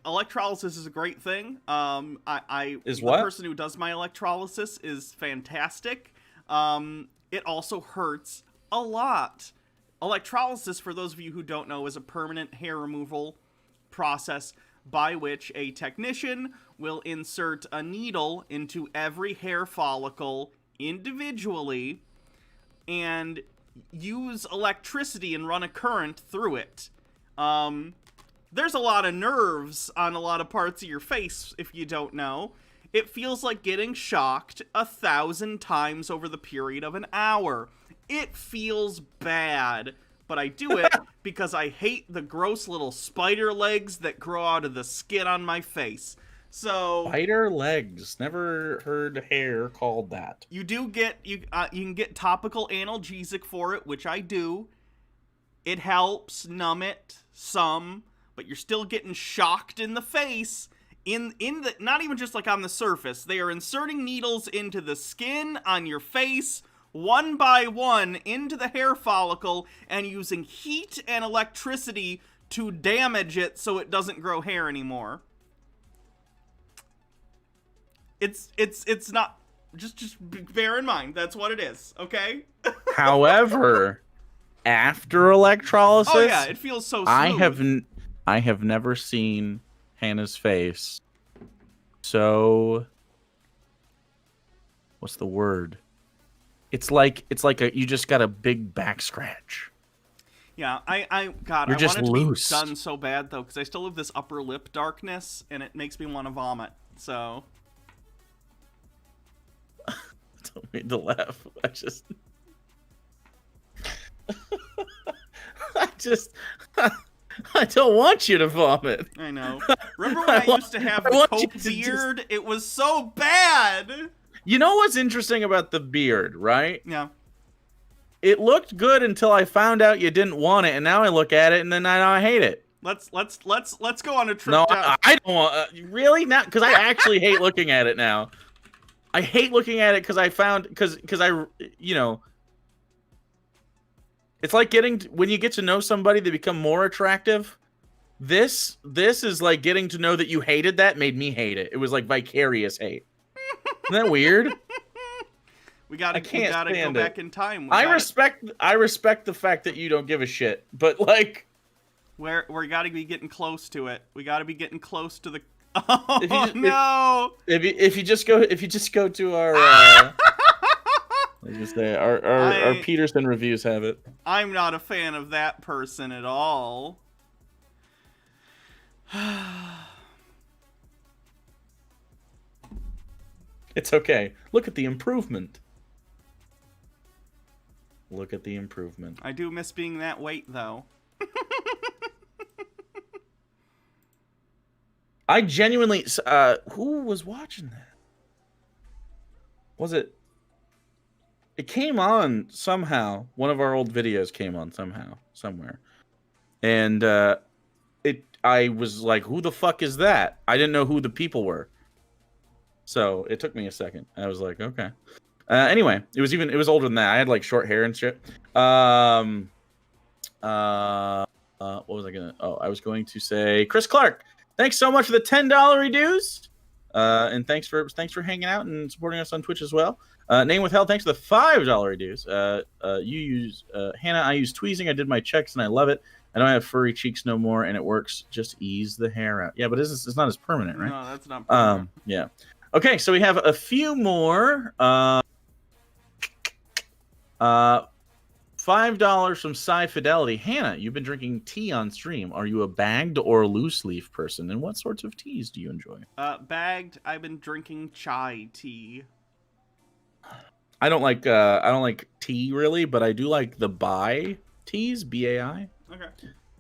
electrolysis is a great thing. The person who does my electrolysis is fantastic. It also hurts a lot. Electrolysis, for those of you who don't know, is a permanent hair removal process by which a technician will insert a needle into every hair follicle individually and use electricity and run a current through it. There's a lot of nerves on a lot of parts of your face, if you don't know. It feels like getting shocked 1,000 times over the period of an hour. It feels bad, but I do it because I hate the gross little spider legs that grow out of the skin on my face. So
spider legs. Never heard hair called that.
You do get you can get topical analgesic for it, which I do. It helps numb it some, but you're still getting shocked in the face. In the not even just like on the surface. They are inserting needles into the skin on your face one by one into the hair follicle and using heat and electricity to damage it so it doesn't grow hair anymore. It's not just bear in mind that's what it is, okay?
However, after electrolysis,
oh yeah, it feels so smooth.
I have never seen Hannah's face so, what's the word? It's like you just got a big back scratch.
Yeah, I
You're just
want it to
loose.
be done so bad though, because I still have this upper lip darkness, and it makes me want to vomit. So,
don't mean to laugh. I don't want you to vomit.
I know. Remember when I used to have the coke beard? It was so bad.
You know what's interesting about the beard, right?
Yeah.
It looked good until I found out you didn't want it, and now I look at it and then I hate it.
Let's go on a trip.
No,
down.
I don't want. Really? Not because I actually hate looking at it now. I hate looking at it because it's like when you get to know somebody, they become more attractive. This is like getting to know that you hated that made me hate it. It was like vicarious hate. Isn't that weird?
We gotta go back in time.
I respect the fact that you don't give a shit, but like,
we gotta be getting close to it. We gotta be getting close to the. Oh no!
If you just go to our. Let's just say our Peterson reviews have it.
I'm not a fan of that person at all.
It's okay. Look at the improvement. Look at the improvement.
I do miss being that weight, though.
I genuinely... who was watching that? Was it... It came on somehow. One of our old videos came on somehow, somewhere. And I was like, who the fuck is that? I didn't know who the people were. So it took me a second. I was like, okay. Anyway, it was older than that. I had like short hair and shit. What was I gonna? Oh, I was going to say, Chris Clark, thanks so much for the $10 reduce. And thanks for hanging out and supporting us on Twitch as well. Name Withheld, thanks for the $5 reduce. You use Hannah. I use tweezing. I did my checks and I love it. I don't have furry cheeks no more, and it works. Just ease the hair out. Yeah, but it's not as permanent, right?
No, that's not permanent.
Yeah. Okay, so we have a few more. $5 from Sci Fidelity. Hannah, you've been drinking tea on stream. Are you a bagged or loose leaf person? And what sorts of teas do you enjoy?
Bagged. I've been drinking chai tea.
I don't like tea really, but I do like the Bai teas, BAI.
Okay.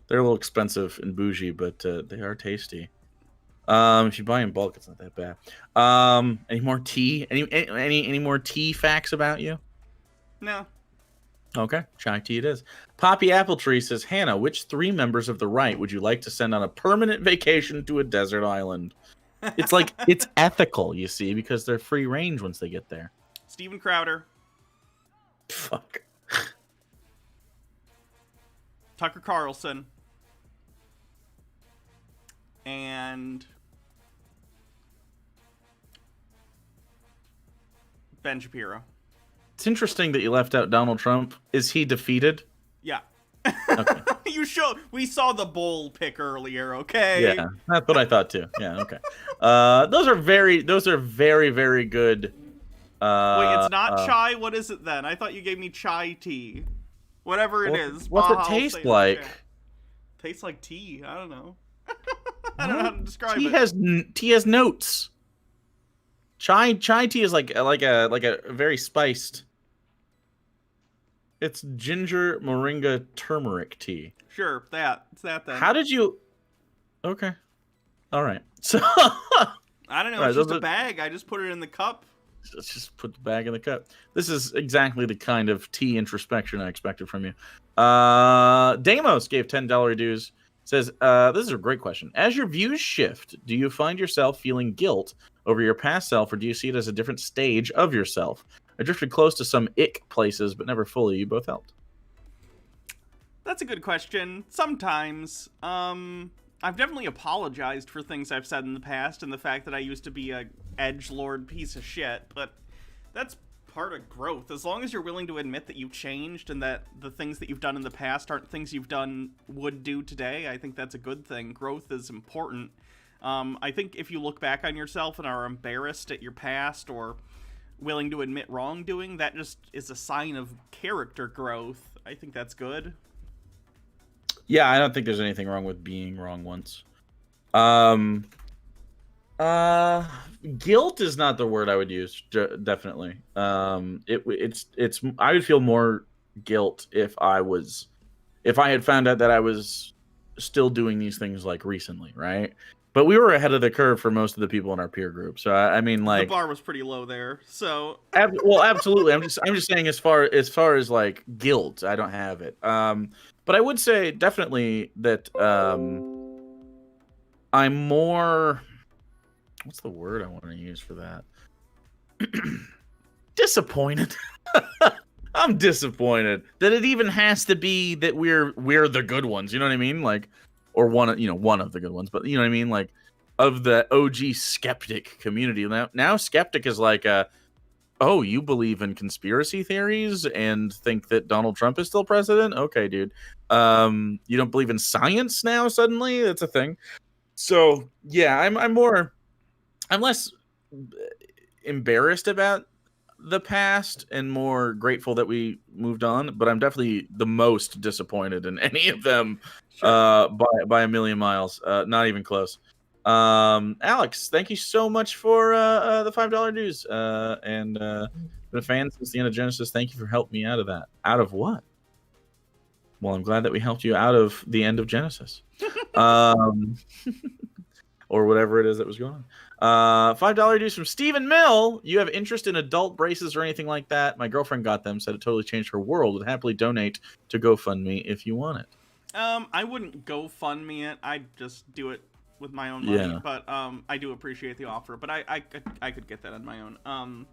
They're a little expensive and bougie, but they are tasty. If you buy in bulk, it's not that bad. Any more tea? Any more tea facts about you?
No.
Okay, chai tea it is. Poppy Apple Tree says, Hannah, which 3 members of the right would you like to send on a permanent vacation to a desert island? It's like, it's ethical, you see, because they're free range once they get there.
Steven Crowder.
Fuck.
Tucker Carlson. And Ben Shapiro.
It's interesting that you left out Donald Trump. Is he defeated?
Yeah.
Okay.
We saw the bowl pick earlier, okay?
Yeah, that's what I thought too. Yeah, okay. Those are very, very good.
Wait, it's not chai? What is it then? I thought you gave me chai tea. Whatever it is.
What's
Baja,
it taste
say
like?
okay. Tastes like tea. I don't know. I don't know how to describe
tea
it.
Tea has notes. Chai tea is like a very spiced. It's ginger, moringa, turmeric tea.
Sure, it's that then.
How did you? Okay, all right. So
I don't know. It's just a bag. I just put it in the cup.
Let's just put the bag in the cup. This is exactly the kind of tea introspection I expected from you. Damos gave $10 dues. Says, this is a great question. As your views shift, do you find yourself feeling guilt over your past self, or do you see it as a different stage of yourself? I drifted close to some ick places, but never fully. You both helped.
That's a good question. Sometimes. I've definitely apologized for things I've said in the past and the fact that I used to be a edgelord piece of shit, but that's part of growth. As long as you're willing to admit that you've changed and that the things that you've done in the past aren't things would do today, I think that's a good thing. Growth is important. I think if you look back on yourself and are embarrassed at your past or willing to admit wrongdoing, that just is a sign of character growth. I think that's good.
Yeah, I don't think there's anything wrong with being wrong once. Guilt is not the word I would use. Definitely. It's. I would feel more guilt if I had found out that I was still doing these things like recently, right? But we were ahead of the curve for most of the people in our peer group. So I mean, like,
the bar was pretty low there. So
well, absolutely. I'm just saying as far as like guilt, I don't have it. But I would say definitely that I'm more. What's the word I want to use for that? Disappointed. I'm disappointed that it even has to be that we're the good ones. You know what I mean? Like, or one of the good ones. But you know what I mean? Like, of the OG skeptic community. Now skeptic is like oh, you believe in conspiracy theories and think that Donald Trump is still president? Okay, dude. You don't believe in science now suddenly? That's a thing. So yeah, I'm less embarrassed about the past and more grateful that we moved on, but I'm definitely the most disappointed in any of them. Sure. By a million miles. Not even close. Alex, thank you so much for the $5 dues. And been a fan since the end of Genesis. Thank you for helping me out of that. Out of what? Well, I'm glad that we helped you out of the end of Genesis. Or whatever it is that was going on. $5 dues from Stephen Mill. You have interest in adult braces or anything like that? My girlfriend got them, said it totally changed her world. Would happily donate to GoFundMe if you want it.
I wouldn't GoFundMe it. I'd just do it with my own money.
Yeah.
But I do appreciate the offer. But I could get that on my own.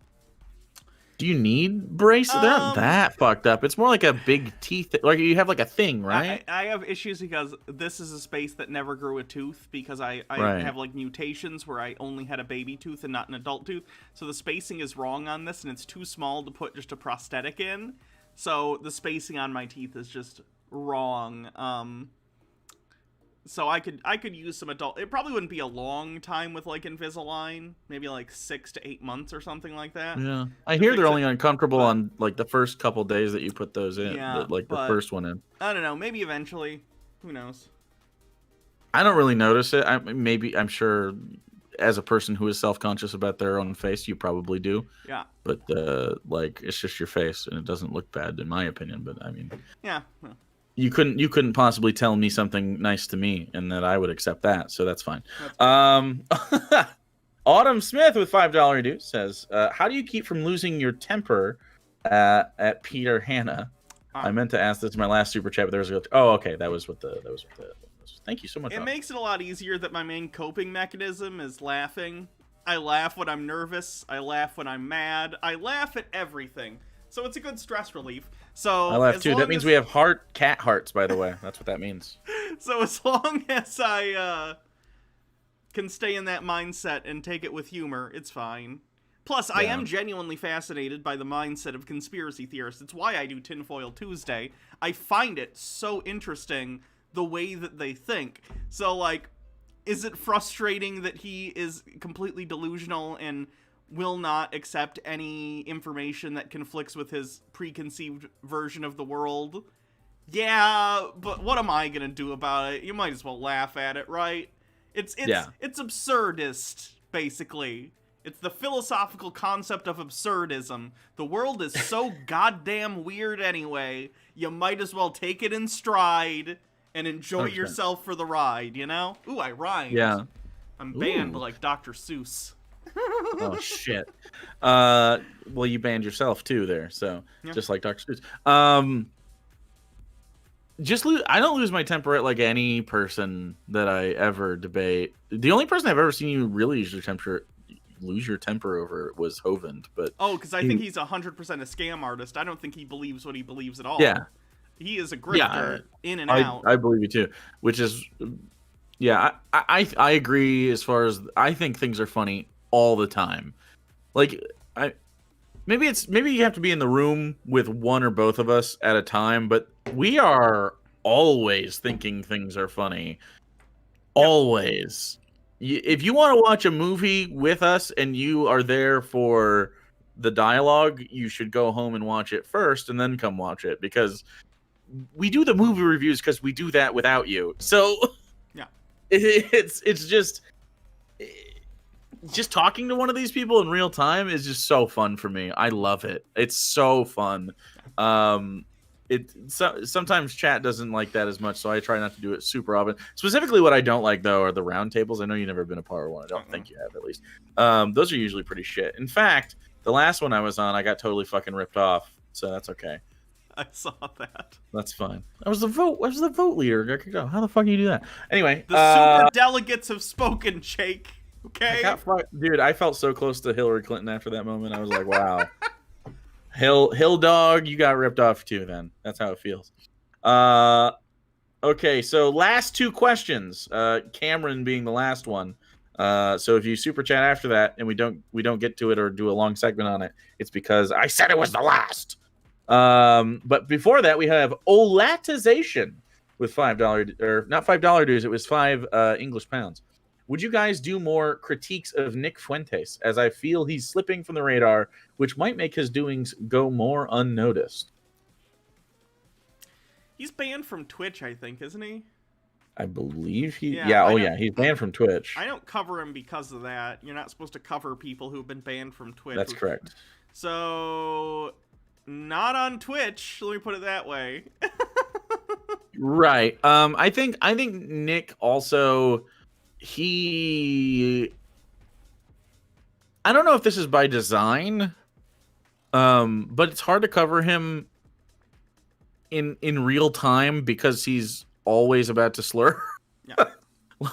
Do you need braces? They're not that fucked up. It's more like a big teeth. Like you have like a thing, right?
I have issues because this is a space that never grew a tooth because I
Right.
have like mutations where I only had a baby tooth and not an adult tooth. So the spacing is wrong on this and it's too small to put just a prosthetic in. So the spacing on my teeth is just wrong. So I could use some adult. It probably wouldn't be a long time with like Invisalign, maybe like 6 to 8 months or something like that.
Yeah, I hear they're only uncomfortable on like the first couple days that you put those in.
Yeah,
the first one in.
I don't know. Maybe eventually. Who knows?
I don't really notice it. I'm sure, as a person who is self-conscious about their own face, you probably do.
Yeah.
But like, it's just your face, and it doesn't look bad in my opinion. But I mean.
Yeah. Well.
you couldn't possibly tell me something nice to me and that I would accept that, so that's fine. Autumn Smith with $5 due says, how do you keep from losing your temper at Peter Hanna? I meant to ask this in my last super chat, but there was a okay, that was what the thank you so much.
It makes it a lot easier that my main coping mechanism is laughing. I laugh when I'm nervous, I laugh when I'm mad, I laugh at everything. So it's a good stress relief. So
I laugh too. That means we have cat hearts, by the way. That's what that means.
So as long as I can stay in that mindset and take it with humor, it's fine. Plus, I am genuinely fascinated by the mindset of conspiracy theorists. It's why I do Tinfoil Tuesday. I find it so interesting the way that they think. So, like, is it frustrating that he is completely delusional and will not accept any information that conflicts with his preconceived version of the world? Yeah, but what am I gonna do about it? You might as well laugh at it, right? It's absurdist, basically. It's the philosophical concept of absurdism. The world is so goddamn weird anyway, you might as well take it in stride and enjoy yourself for the ride, you know? Ooh, I rhymed.
Yeah.
I'm banned like Dr. Seuss.
Oh, shit. Well, you banned yourself, too, there, so just like Dr. Seuss. I don't lose my temper at, like, any person that I ever debate. The only person I've ever seen you really lose your temper over was Hovind, but
because I think he's 100% a scam artist. I don't think he believes what he believes at all.
Yeah,
he is a grifter in and out.
I believe you too, which is I agree as far as I think things are funny all the time. Like maybe you have to be in the room with one or both of us at a time, but we are always thinking things are funny. Always. If you want to watch a movie with us and you are there for the dialogue, you should go home and watch it first and then come watch it, because we do the movie reviews because we do that without you. So yeah, it's just talking to one of these people in real time is just so fun for me. I love it. It's so fun. Sometimes chat doesn't like that as much, so I try not to do it super often. Specifically, what I don't like, though, are the round tables. I know you've never been a part of one. I don't think you have, at least. Those are usually pretty shit. In fact, the last one I was on, I got totally fucking ripped off, so that's okay.
I saw that.
That's fine. I was the vote leader. How the fuck do you do that? Anyway,
the super delegates have spoken, Jake. Okay,
dude, I felt so close to Hillary Clinton after that moment. I was like, wow. Hill dog, you got ripped off too. Then that's how it feels. Okay, so last two questions. Cameron being the last one. So if you super chat after that and we don't get to it or do a long segment on it, it's because I said it was the last. But before that, we have Olatization with $5 or not $5 dues. It was 5 English pounds. Would you guys do more critiques of Nick Fuentes, as I feel he's slipping from the radar, which might make his doings go more unnoticed?
He's banned from Twitch, I think, isn't he?
I believe he... Yeah, he's banned from Twitch.
I don't cover him because of that. You're not supposed to cover people who've been banned from Twitch.
That's correct.
So, not on Twitch, let me put it that way.
Right. I think Nick also... I don't know if this is by design, but it's hard to cover him in real time because he's always about to slur. Yeah.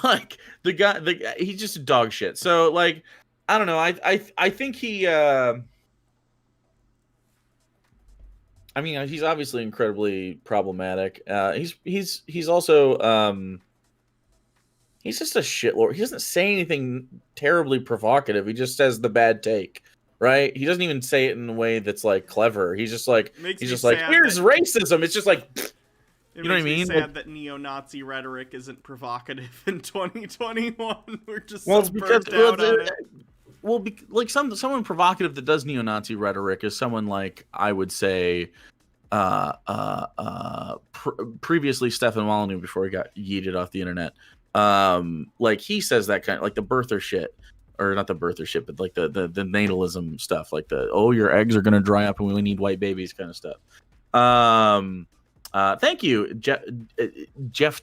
Like the guy, he's just a dog shit. So like, I don't know. I think he. I mean, he's obviously incredibly problematic. He's also. He's just a shitlord. He doesn't say anything terribly provocative. He just says the bad take, right? He doesn't even say it in a way that's like clever. He's just like, here's racism. It's just like, you know what I mean?
It's sad that neo-Nazi rhetoric isn't provocative in 2021. We're just
someone provocative that does neo-Nazi rhetoric is someone like, I would say, previously Stefan Molyneux before he got yeeted off the internet. Like he says that kind of like the birther shit, or not the birther shit, but like the natalism stuff, like your eggs are gonna dry up and we need white babies kind of stuff. Thank you, Jeff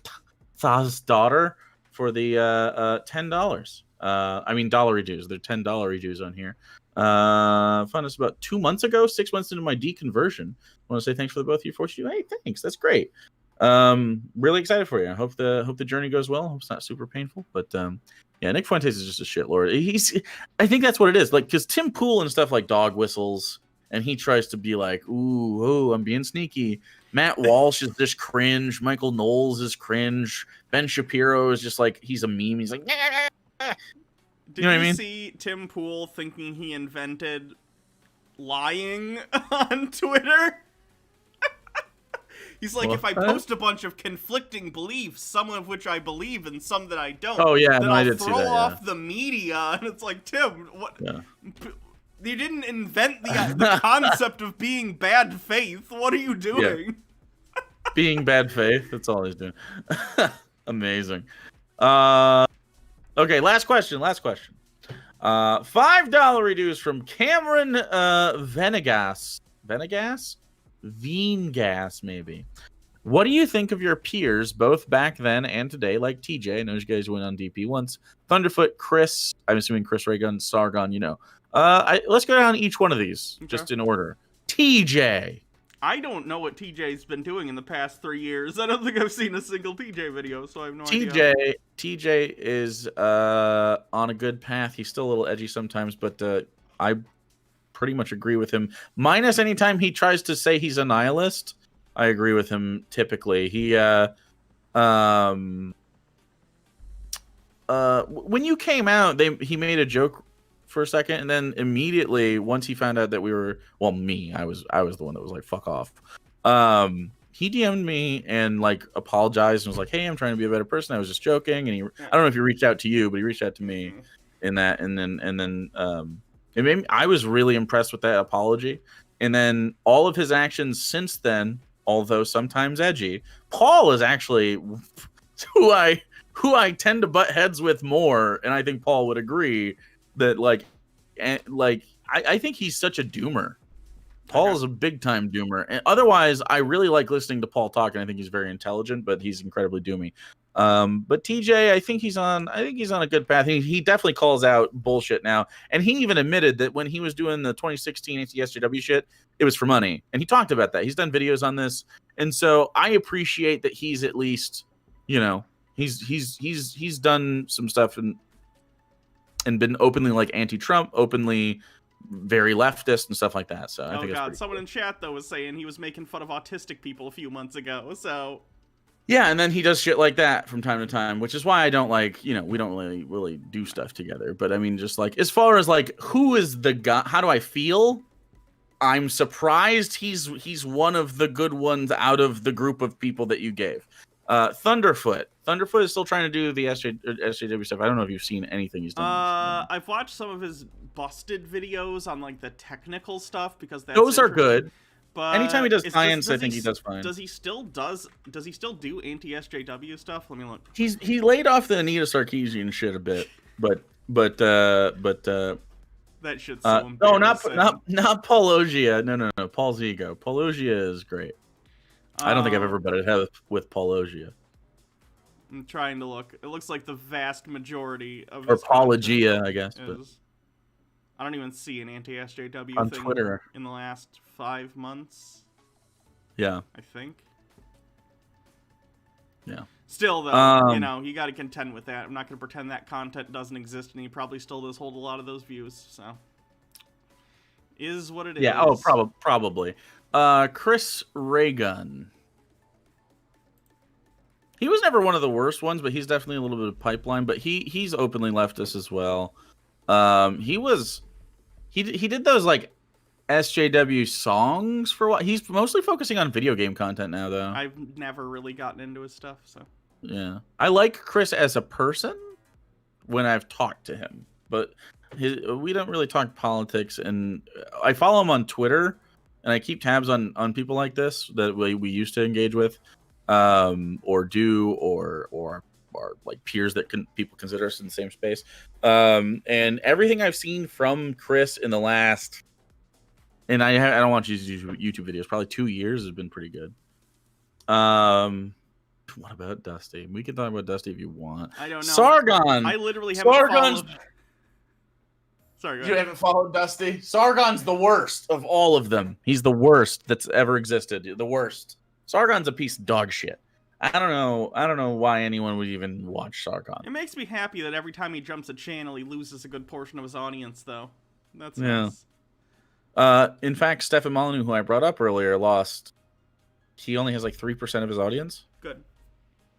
Thaw's daughter, for the $10. I mean dollar dues. They're $10 dues on here. Found this about 2 months ago, 6 months into my deconversion. I want to say thanks for the both of you for you. Hey, thanks. That's great. Really excited for you. I hope the journey goes well. Hope it's not super painful. But yeah, Nick Fuentes is just a shitlord. I think that's what it is. Like, because Tim Pool and stuff like dog whistles, and he tries to be like, ooh, I'm being sneaky. Matt Walsh is just cringe. Michael Knowles is cringe. Ben Shapiro is just like, he's a meme. He's like, nah.
Did you see Tim Pool thinking he invented lying on Twitter? He's like, if I post a bunch of conflicting beliefs, some of which I believe and some that I don't, then I'll throw off the media. And it's like, Tim, what? Yeah. You didn't invent the concept of being bad faith. What are you doing?
Yeah. Being bad faith. That's all he's doing. Amazing. Okay, last question. $5 reduce from Cameron Venegas. Veengas, maybe. What do you think of your peers, both back then and today, like TJ? I know you guys went on DP once. Thunderfoot, Chris. I'm assuming Chris Raygun, Sargon. You know. Let's go down each one of these, just in order. TJ.
I don't know what TJ's been doing in the past 3 years. I don't think I've seen a single TJ video, so I have no idea.
TJ is on a good path. He's still a little edgy sometimes, but I pretty much agree with him. Minus anytime he tries to say he's a nihilist, I agree with him typically. He when you came out, he made a joke for a second, and then immediately once he found out that we were, well, I was the one that was like, fuck off. He DM'd me and like apologized and was like, hey, I'm trying to be a better person, I was just joking. And I don't know if he reached out to you, but he reached out to me in that, and then it made me, I was really impressed with that apology. And then all of his actions since then, although sometimes edgy, Paul is actually who I tend to butt heads with more, and I think Paul would agree that I think he's such a doomer. Paul is a big time doomer, and otherwise I really like listening to Paul talk, and I think he's very intelligent, but he's incredibly doomy. But TJ, I think he's on a good path. He definitely calls out bullshit now, and he even admitted that when he was doing the 2016 anti-SJW shit, it was for money, and he talked about that. He's done videos on this, and so I appreciate that he's at least, he's done some stuff and been openly like anti-Trump, openly very leftist and stuff like that. So I think
someone in chat though was saying he was making fun of autistic people a few months ago. So
yeah, and then he does shit like that from time to time, which is why I don't like, we don't really do stuff together. But I mean, just like as far as like who is the guy, how do I feel? I'm surprised he's one of the good ones out of the group of people that you gave. Thunderfoot is still trying to do the SJW stuff. I don't know if you've seen anything he's done.
I've watched some of his busted videos on like the technical stuff because
those are good.
But
anytime he does science, I think he does fine.
Does he still do anti-SJW stuff? Let me look.
He laid off the Anita Sarkeesian shit a bit, but
that shit's so embarrassing.
No, not Paulogia. No, Paul's ego. Paulogia is great. I don't think I've ever butted heads with Paulogia.
I'm trying to look. It looks like the vast majority of
or Paulogia, I guess. But
I don't even see an anti-SJW
on
thing
Twitter
in the last 5 months.
Yeah,
I think.
Yeah.
Still, though, you got to contend with that. I'm not going to pretend that content doesn't exist, and he probably still does hold a lot of those views. So, is what it is.
Yeah. Oh, probably. Chris Raygun. He was never one of the worst ones, but he's definitely a little bit of pipeline. But he's openly leftist as well. He did those like SJW songs for what he's mostly focusing on video game content now, though.
I've never really gotten into his stuff, so
yeah, I like Chris as a person when I've talked to him, but we don't really talk politics, and I follow him on Twitter, and I keep tabs on people like this that we used to engage with, or like peers that people consider us in the same space. And everything I've seen from Chris in the last, and I don't want you to do YouTube videos, probably 2 years has been pretty good. What about Dusty? We can talk about Dusty if you want.
I don't know.
Sargon.
I literally haven't
Sargon's.
followed. Sorry, go
You
ahead.
haven't followed Dusty? Sargon's the worst of all of them. He's the worst that's ever existed. The worst. Sargon's a piece of dog shit. I don't know why anyone would even watch Sargon.
It makes me happy that every time he jumps a channel, he loses a good portion of his audience, though. That's nice.
In fact, Stefan Molyneux, who I brought up earlier, lost. He only has like 3% of his audience.
Good.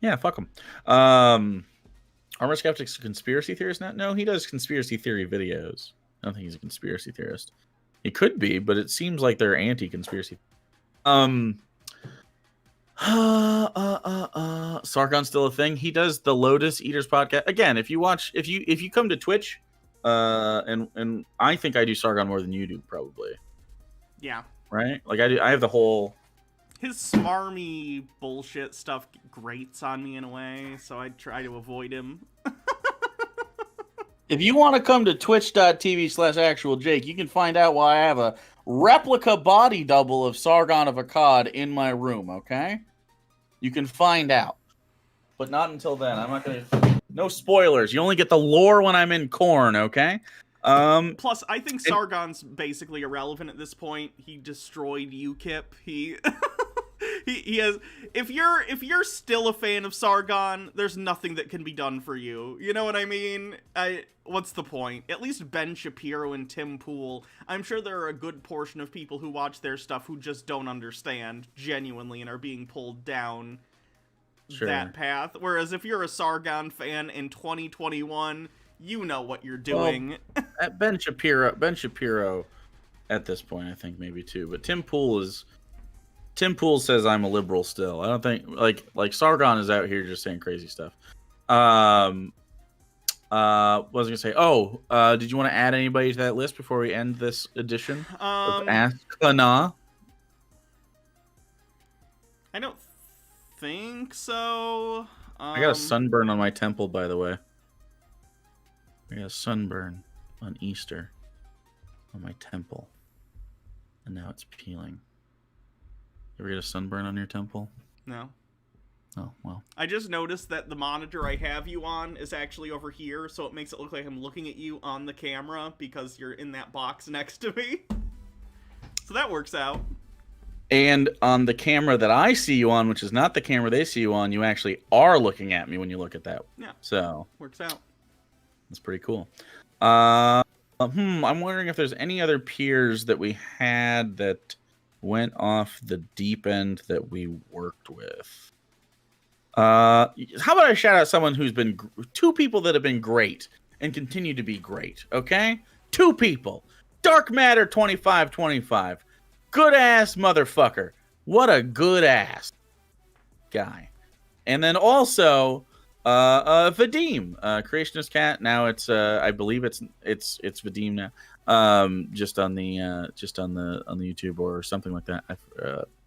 Yeah, fuck him. Armor Skeptic's a conspiracy theorist now? No, he does conspiracy theory videos. I don't think he's a conspiracy theorist. He could be, but it seems like they're anti-conspiracy. Sargon's still a thing. He does the Lotus Eaters podcast. Again, if you come to Twitch, and I think I do Sargon more than you do, probably.
Yeah.
Right? Like I have the whole.
His smarmy bullshit stuff grates on me in a way, so I try to avoid him.
If you want to come to twitch.tv/actualjake, you can find out why I have a replica body double of Sargon of Akkad in my room, okay? You can find out. But not until then. I'm not going to... No spoilers. You only get the lore when I'm in corn, okay?
Plus, I think Sargon's basically irrelevant at this point. He destroyed UKIP. He has. If you're still a fan of Sargon, there's nothing that can be done for you. You know what I mean? What's the point? At least Ben Shapiro and Tim Pool. I'm sure there are a good portion of people who watch their stuff who just don't understand genuinely and are being pulled down that path. Whereas if you're a Sargon fan in 2021, you know what you're doing.
Well, Ben Shapiro, at this point, I think maybe too. But Tim Pool says I'm a liberal still. I don't think like Sargon is out here just saying crazy stuff. What was I gonna say? Did you want to add anybody to that list before we end this edition of Ask Kana?
I don't think so.
I got a sunburn on my temple, by the way. I got a sunburn on Easter on my temple, and now it's peeling. You ever get a sunburn on your temple?
No.
Oh, well.
I just noticed that the monitor I have you on is actually over here, so it makes it look like I'm looking at you on the camera because you're in that box next to me. So that works out.
And on the camera that I see you on, which is not the camera they see you on, you actually are looking at me when you look at that.
Yeah.
So.
Works out.
That's pretty cool. I'm wondering if there's any other peers that we had that went off the deep end that we worked with. How about I shout out someone who's been two people that have been great and continue to be great. Okay, 2 people. Dark Matter 2525. Good ass motherfucker. What a good ass guy. And then also Vadim, Creationist Cat. Now it's I believe it's Vadim now. Just on the YouTube or something like that.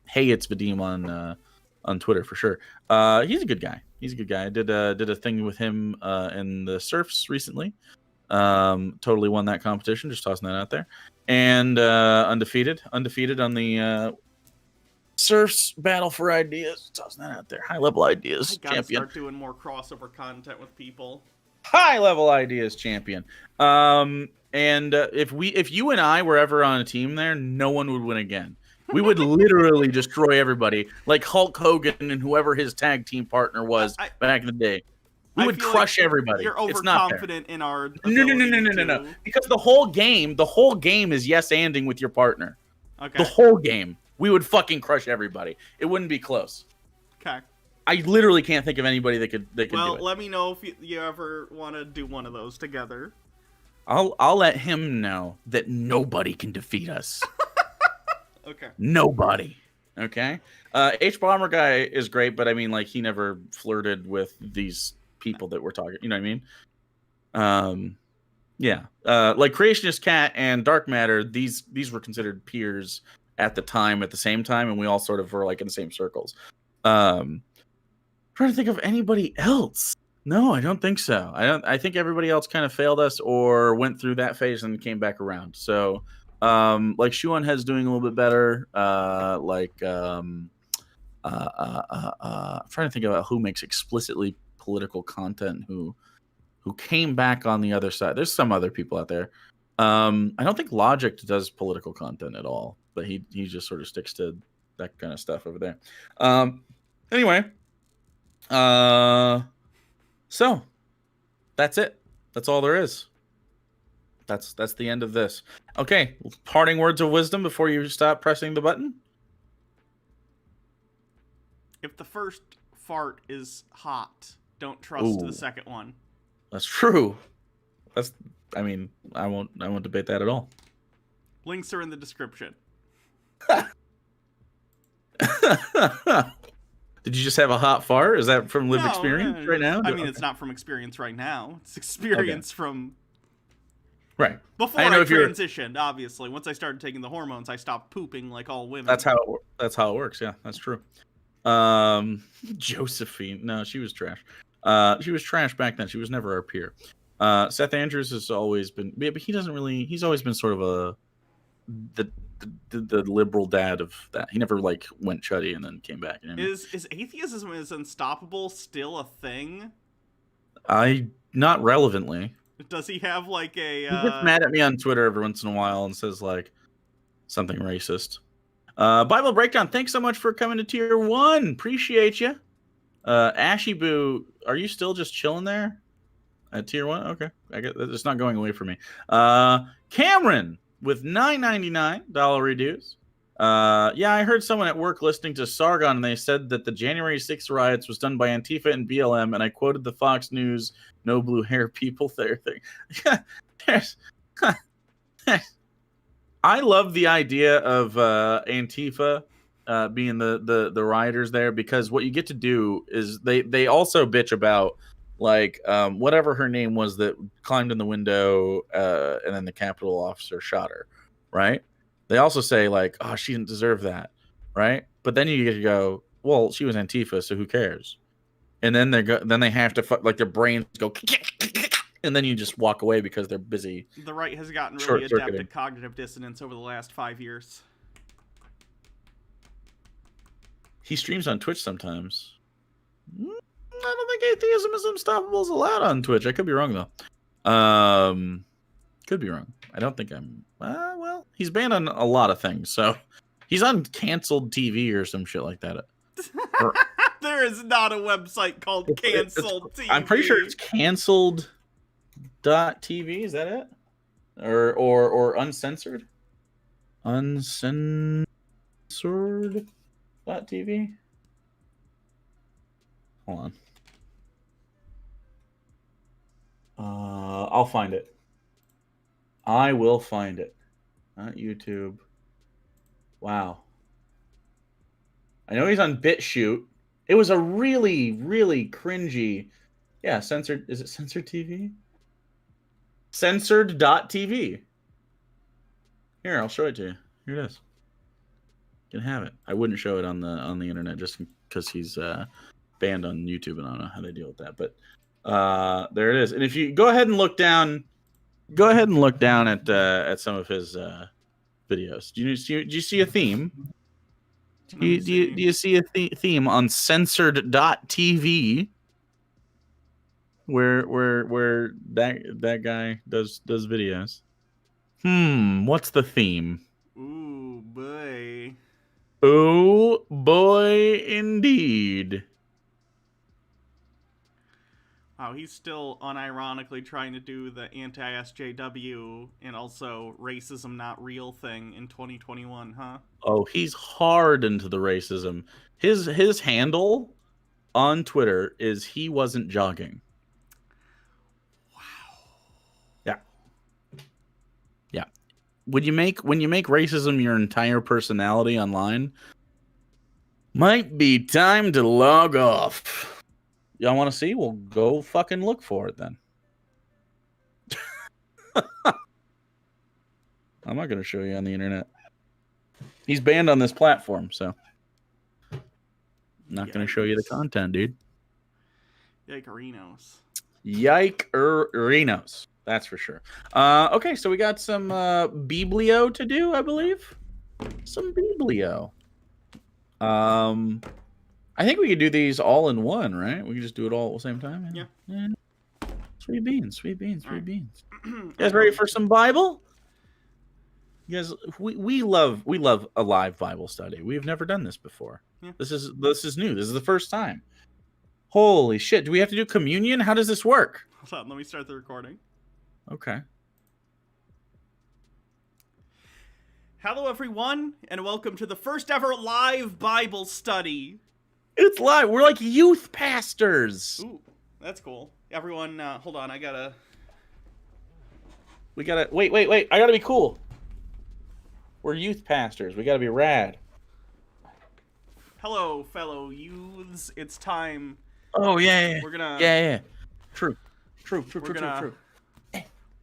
Hey, it's Vadim on Twitter for sure. He's a good guy. I did a thing with him in the Surfs recently. Totally won that competition. Just tossing that out there. And undefeated on the Surfs Battle for Ideas. Tossing that out there. High level ideas
I gotta
champion.
start doing more crossover content with people.
High level ideas champion. And if you and I were ever on a team there, no one would win again. We would literally destroy everybody, like Hulk Hogan and whoever his tag team partner was back in the day. We would crush everybody.
You're
It's not fair.
overconfident in our
No. Because the whole game is yes-anding with your partner.
Okay.
The whole game. We would fucking crush everybody. It wouldn't be close.
Okay.
I literally can't think of anybody that could do it.
Well, let me know if you ever want to do one of those together.
I'll let him know that nobody can defeat us.
Okay.
Nobody. Okay. H Bomber guy is great, but I mean, like, he never flirted with these people that we're talking. You know what I mean? Yeah. Like Creationist Cat and Dark Matter, these were considered peers at the time, at the same time, and we all sort of were like in the same circles. Trying to think of anybody else. No, I don't think so. I think everybody else kind of failed us or went through that phase and came back around. So, like Shuan Head's doing a little bit better. I'm trying to think about who makes explicitly political content who came back on the other side. There's some other people out there. I don't think Logic does political content at all, but he just sort of sticks to that kind of stuff over there. Anyway, so that's it. That's all there is. That's the end of this. Okay, parting words of wisdom before you stop pressing the button.
If the first fart is hot, don't trust
Ooh.
the second one.
That's true. I won't debate that at all.
Links are in the description.
Did you just have a hot fart? Is that from lived experience right now?
I mean, it's not from experience right now. It's experience from
right
before I transitioned. Obviously, once I started taking the hormones, I stopped pooping like all women.
That's how it works. Yeah, that's true. Josephine, no, she was trash. She was trash back then. She was never our peer. Seth Andrews has always been, but he doesn't really. He's always been sort of the liberal dad of that. He never like went chuddy and then came back. You know?
Is atheism is unstoppable still a thing?
Not relevantly.
Does he have like a?
He gets mad at me on Twitter every once in a while and says like something racist. Bible Breakdown, thanks so much for coming to Tier 1. Appreciate you. Ashy Boo, are you still just chilling there at Tier 1? Okay, I guess it's not going away from me. Cameron with $9.99 reduce. Yeah, I heard someone at work listening to Sargon, and they said that the January 6th riots was done by Antifa and BLM, and I quoted the Fox News "no blue hair people" there thing. I love the idea of Antifa being the rioters there, because what you get to do is they also bitch about like whatever her name was that climbed in the window and then the Capitol officer shot her, right? They also say like, oh, she didn't deserve that, right? But then you get to go, well, she was Antifa, so who cares? And then they have to like their brains go, and then you just walk away because they're busy.
The right has gotten really adept at cognitive dissonance over the last 5 years.
He streams on Twitch sometimes. I don't think atheism is unstoppable is allowed on Twitch. I could be wrong though. Could be wrong. I don't think I'm. Well, he's banned on a lot of things, so he's on canceled TV or some shit like that.
There is not a website called Canceled TV.
I'm pretty sure it's canceled. .tv, is that it? Or uncensored? Uncensored .tv? Hold on. I'll find it. I will find it. Not YouTube. Wow. I know he's on BitChute. It was a really, really cringy. Yeah, censored. Is it censored TV? Censored.tv. Here, I'll show it to you. Here it is. You can have it. I wouldn't show it on the internet just because he's banned on YouTube, and I don't know how they deal with that. But there it is. And if you go ahead and look down at some of his videos. Do you see a theme? Do you see a theme on censored.tv? Where that guy does videos. What's the theme?
Ooh boy.
Oh boy, indeed.
Wow, he's still unironically trying to do the anti-SJW and also racism not real thing in 2021, huh?
Oh, he's hard into the racism. His handle on Twitter is "he wasn't jogging." When you make racism your entire personality online, might be time to log off. Y'all want to see? Well, go fucking look for it then. I'm not going to show you on the internet. He's banned on this platform, so I'm not going to show you the content, dude.
Yikerinos.
Yikerinos. That's for sure. Okay, so we got some Biblio to do, I believe. Some Biblio. I think we could do these all in one, right? We could just do it all at the same time.
Yeah.
Sweet beans, sweet beans,
All
sweet
right.
beans. You guys ready for some Bible? You guys, we love a live Bible study. We've never done this before.
Yeah.
This is new. This is the first time. Holy shit! Do we have to do communion? How does this work?
Hold on, let me start the recording.
Okay.
Hello, everyone, and welcome to the first ever live Bible study.
It's live. We're like youth pastors.
Ooh, that's cool. Everyone, hold on,
We gotta wait. I gotta be cool. We're youth pastors. We gotta be rad.
Hello, fellow youths. It's time.
Oh yeah.
We're gonna.
Yeah. True. True.
We're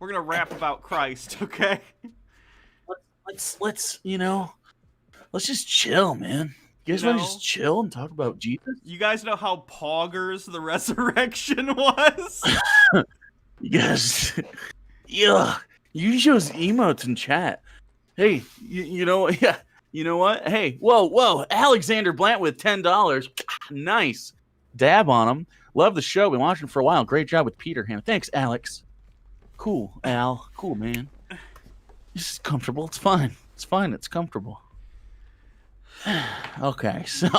gonna rap about Christ, okay?
Let's let's just chill, man. You guys want to just chill and talk about Jesus?
You guys know how poggers the resurrection was?
You guys, yeah. You use those emotes in chat. Hey, you know, yeah. You know what? Hey, whoa. Alexander Blant with $10. Nice. Dab on him. Love the show. Been watching for a while. Great job with Peterson. Thanks, Alex. Cool, Al. Cool, man. This is comfortable. It's fine. It's comfortable. Okay, so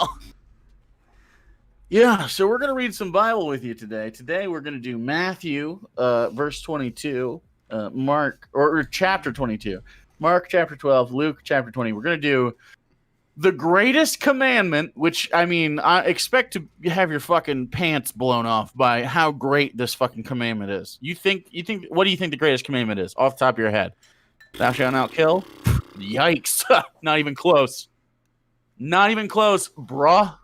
yeah, so we're gonna read some Bible with you today. Today we're gonna do Matthew, verse 22, Mark or chapter 22, Mark chapter 12, Luke chapter 20. We're gonna do the greatest commandment, which I mean, I expect to have your fucking pants blown off by how great this fucking commandment is. You think? What do you think the greatest commandment is, off the top of your head? Thou shalt not kill. Yikes! Not even close. Not even close, bruh.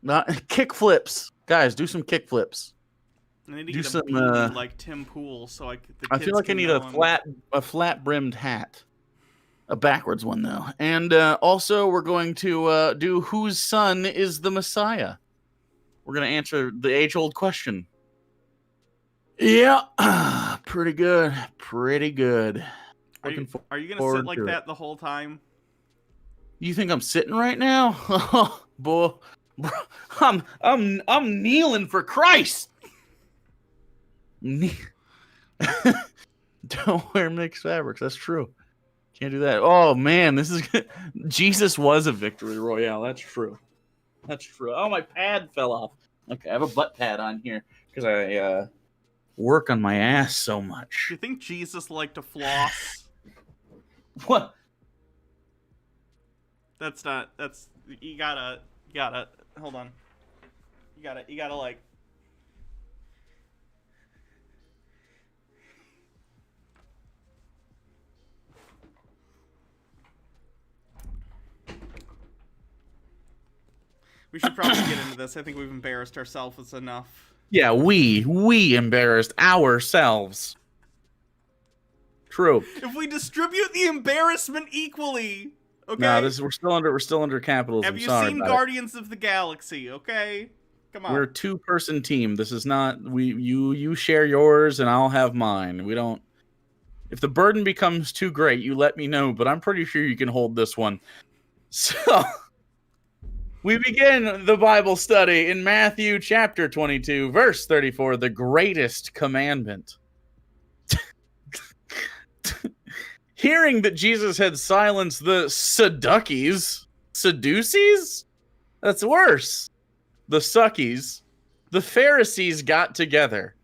Not kick flips, guys. Do some kick flips.
I need to
do
get a
some,
beanie like Tim Pool, so
I feel like I need a flat brimmed hat, a backwards one though. And also, we're going to do whose son is the Messiah. We're gonna answer the age-old question. Yeah, pretty good.
Are you gonna sit like that the whole time?
You think I'm sitting right now? Oh, boy, I'm kneeling for Christ. Don't wear mixed fabrics. That's true. Can't do that. Oh man, this is good. Jesus was a victory royale. That's true. Oh, my pad fell off. Okay, I have a butt pad on here because I work on my ass so much.
Do you think Jesus liked to floss?
What?
That's you gotta hold on. You gotta like. We should probably get into this. I think we've embarrassed ourselves enough.
Yeah, we embarrassed ourselves. True.
If we distribute the embarrassment equally, okay?
No, we're still under capitalism.
Have you seen Guardians of the Galaxy? Okay, come on.
We're a 2-person team. This is not you share yours and I'll have mine. We don't. If the burden becomes too great, you let me know. But I'm pretty sure you can hold this one. So we begin the Bible study in Matthew chapter 22, verse 34, the greatest commandment. Hearing that Jesus had silenced the Sadducees, that's worse. The Suckies, the Pharisees got together.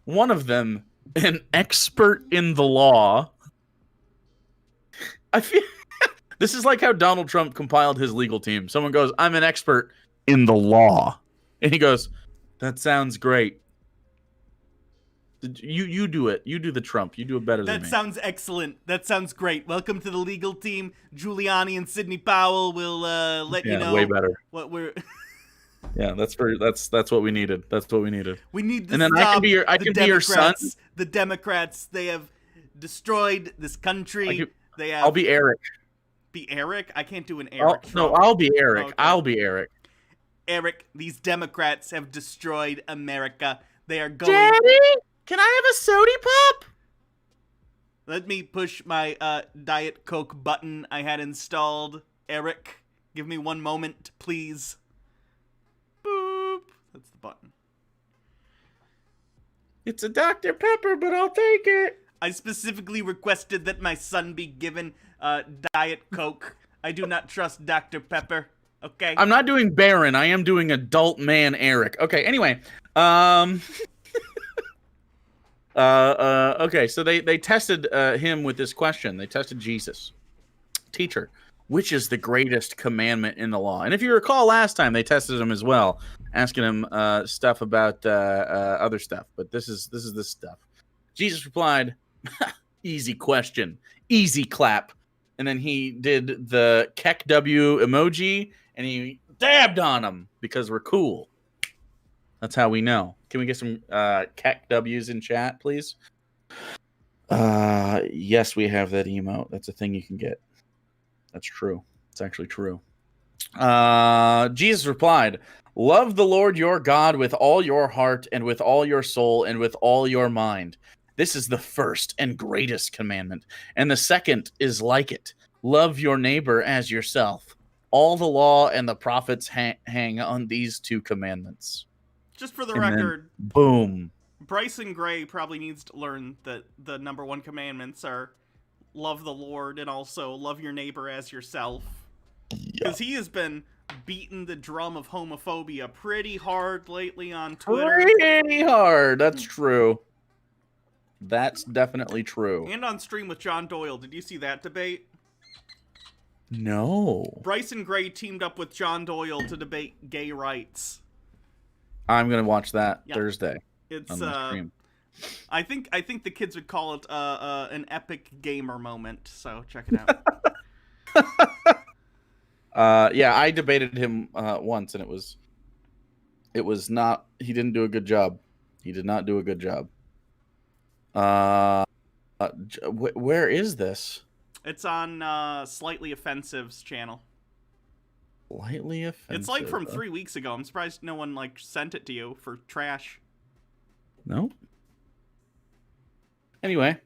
One of them, an expert in the law. I feel this is like how Donald Trump compiled his legal team. Someone goes, "I'm an expert in the law," and he goes, "That sounds great. You do it. You do the Trump. You do it better than me."
That sounds excellent. That sounds great. Welcome to the legal team. Giuliani and Sidney Powell will let you know
way better.
What we're.
Yeah, that's what we needed. That's what we needed.
We need to
and then
stop
I can be your son.
The Democrats, they have destroyed this country.
I'll be Eric.
Be Eric? I can't do an Eric.
No, I'll be Eric.
Okay.
I'll be Eric.
Eric, these Democrats have destroyed America. They are going.
Daddy, can I have a sody pop?
Let me push my Diet Coke button I had installed, Eric. Give me one moment, please. Boop. That's the button.
It's a Dr. Pepper, but I'll take it.
I specifically requested that my son be given Diet Coke. I do not trust Dr. Pepper. Okay.
I'm not doing Baron. I am doing adult man Eric. Okay, anyway. Okay, so they tested him with this question. They tested Jesus. Teacher, which is the greatest commandment in the law? And if you recall last time, they tested him as well, asking him stuff about other stuff. But this is this stuff. Jesus replied, easy question, easy clap. And then he did the Kek W emoji, and he dabbed on him because we're cool. That's how we know. Can we get some Kek W's in chat, please? Yes, we have that emote. That's a thing you can get. That's true. It's actually true. Jesus replied, love the Lord your God with all your heart and with all your soul and with all your mind. This is the first and greatest commandment. And the second is like it. Love your neighbor as yourself. All the law and the prophets hang on these two commandments.
Just for the record,
boom.
Bryson Gray probably needs to learn that the number one commandments are love the Lord and also love your neighbor as yourself. Because he has been beating the drum of homophobia pretty hard lately on Twitter.
Pretty hard. That's true. That's definitely true.
And on stream with John Doyle. Did you see that debate?
No.
Bryson Gray teamed up with John Doyle to debate gay rights.
I'm gonna watch that Thursday.
It's
on the stream.
I think the kids would call it an epic gamer moment. So check it out.
Yeah, I debated him once, and it was not. He didn't do a good job. He did not do a good job. Where is this?
It's on Slightly Offensive's channel.
Slightly Offensive.
It's like from 3 weeks ago. I'm surprised no one sent it to you for trash.
No. Anyway,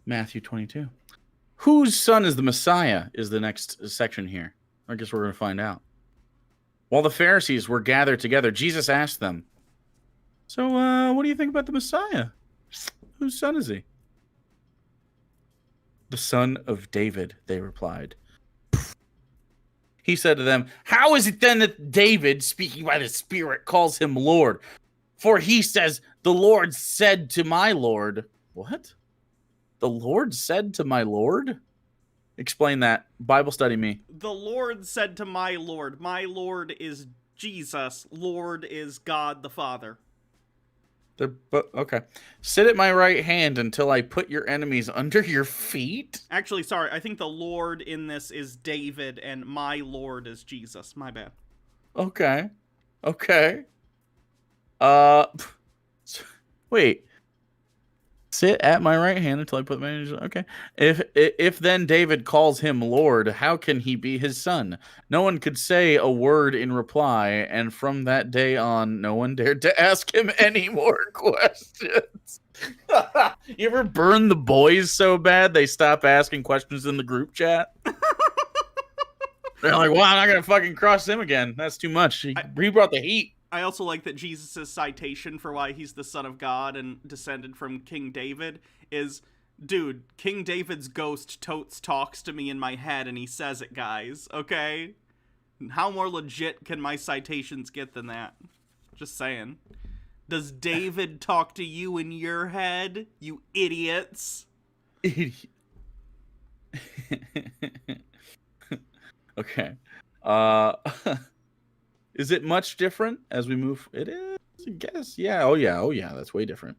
Matthew 22. Whose son is the Messiah is the next section here. I guess we're going to find out. While the Pharisees were gathered together, Jesus asked them, so, what do you think about the Messiah? Whose son is he? The son of David, they replied. He said to them, how is it then that David, speaking by the Spirit, calls him Lord? For he says, the Lord said to my Lord. What? The Lord said to my Lord? Explain that. Bible study me.
The Lord said to my Lord. My Lord is Jesus. Lord is God the Father.
Okay. Sit at my right hand until I put your enemies under your feet?
Actually, sorry. I think the Lord in this is David and my Lord is Jesus. My bad.
Okay. Wait. Sit at my right hand until I put my... Okay. If then David calls him Lord, how can he be his son? No one could say a word in reply, and from that day on, no one dared to ask him any more questions. You ever burn the boys so bad they stop asking questions in the group chat? They're like, well, I'm not going to fucking cross him again. That's too much. He brought the heat.
I also like that Jesus' citation for why he's the son of God and descended from King David is, dude, King David's ghost totes talks to me in my head and he says it, guys, okay? How more legit can my citations get than that? Just saying. Does David talk to you in your head, you idiots?
Okay. Is it much different as we move? It is, I guess. Yeah. Oh, yeah. That's way different.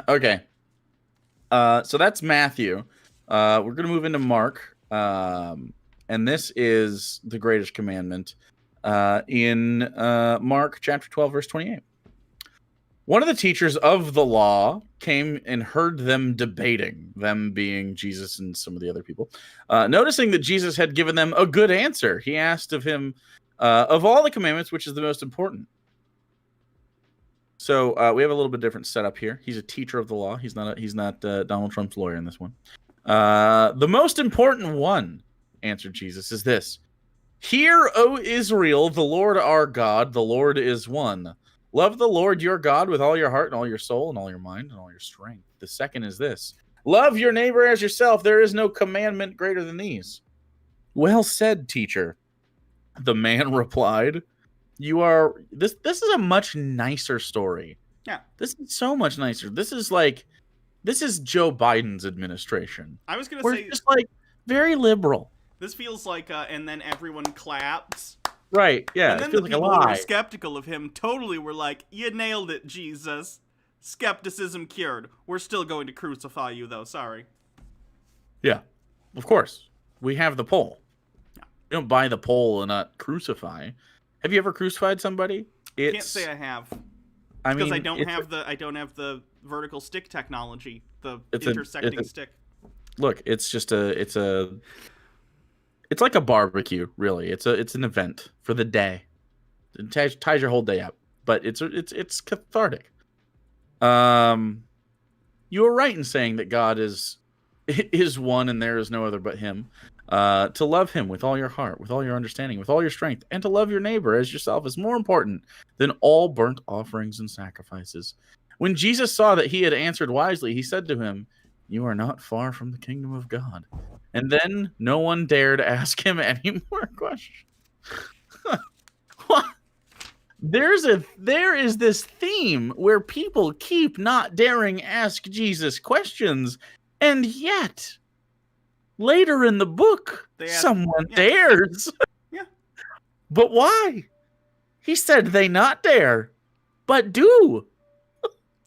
Okay. So that's Matthew. We're going to move into Mark. And this is the greatest commandment in Mark chapter 12, verse 28. One of the teachers of the law came and heard them debating, them being Jesus and some of the other people. Noticing that Jesus had given them a good answer, he asked of him, of all the commandments, which is the most important? So we have a little bit different setup here. He's a teacher of the law. He's not Donald Trump's lawyer in this one. The most important one, answered Jesus, is this. Hear, O Israel, the Lord our God, the Lord is one. Love the Lord your God with all your heart and all your soul and all your mind and all your strength. The second is this. Love your neighbor as yourself. There is no commandment greater than these. Well said, teacher. The man replied. This is a much nicer story.
Yeah.
This is so much nicer. This is Joe Biden's administration.
I was gonna
We're
say
just like very liberal.
this feels like and then everyone claps.
Right, yeah.
And then
it feels
the
like
people
a
who
lie.
were skeptical of him totally were like, you nailed it, Jesus. Skepticism cured. We're still going to crucify you, though. Sorry.
Yeah, of course. We have the pole.
Yeah.
We don't buy the pole and not crucify. Have you ever crucified somebody?
Can't say I have. Because I don't have the vertical stick technology, the intersecting stick.
Look, it's like a barbecue, really. It's an event for the day. It ties your whole day up, but it's cathartic. You were right in saying that God is one and there is no other but him. To love him with all your heart, with all your understanding, with all your strength, and to love your neighbor as yourself is more important than all burnt offerings and sacrifices. When Jesus saw that he had answered wisely, he said to him, you are not far from the kingdom of God. And then no one dared ask him any more questions. What? There is this theme where people keep not daring ask Jesus questions, and yet later in the book, someone dares.
Yeah.
But why? He said they not dare, but do.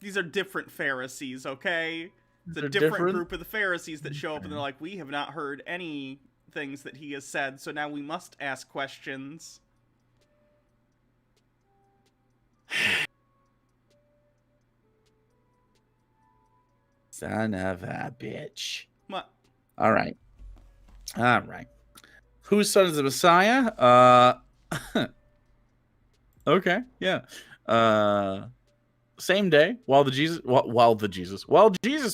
These are different Pharisees, okay? It's a different group of the Pharisees that show up and they're like, we have not heard any things that he has said, so now we must ask questions.
Son of a bitch.
What?
All right. Whose son is the Messiah? Okay, yeah. Same day, while Jesus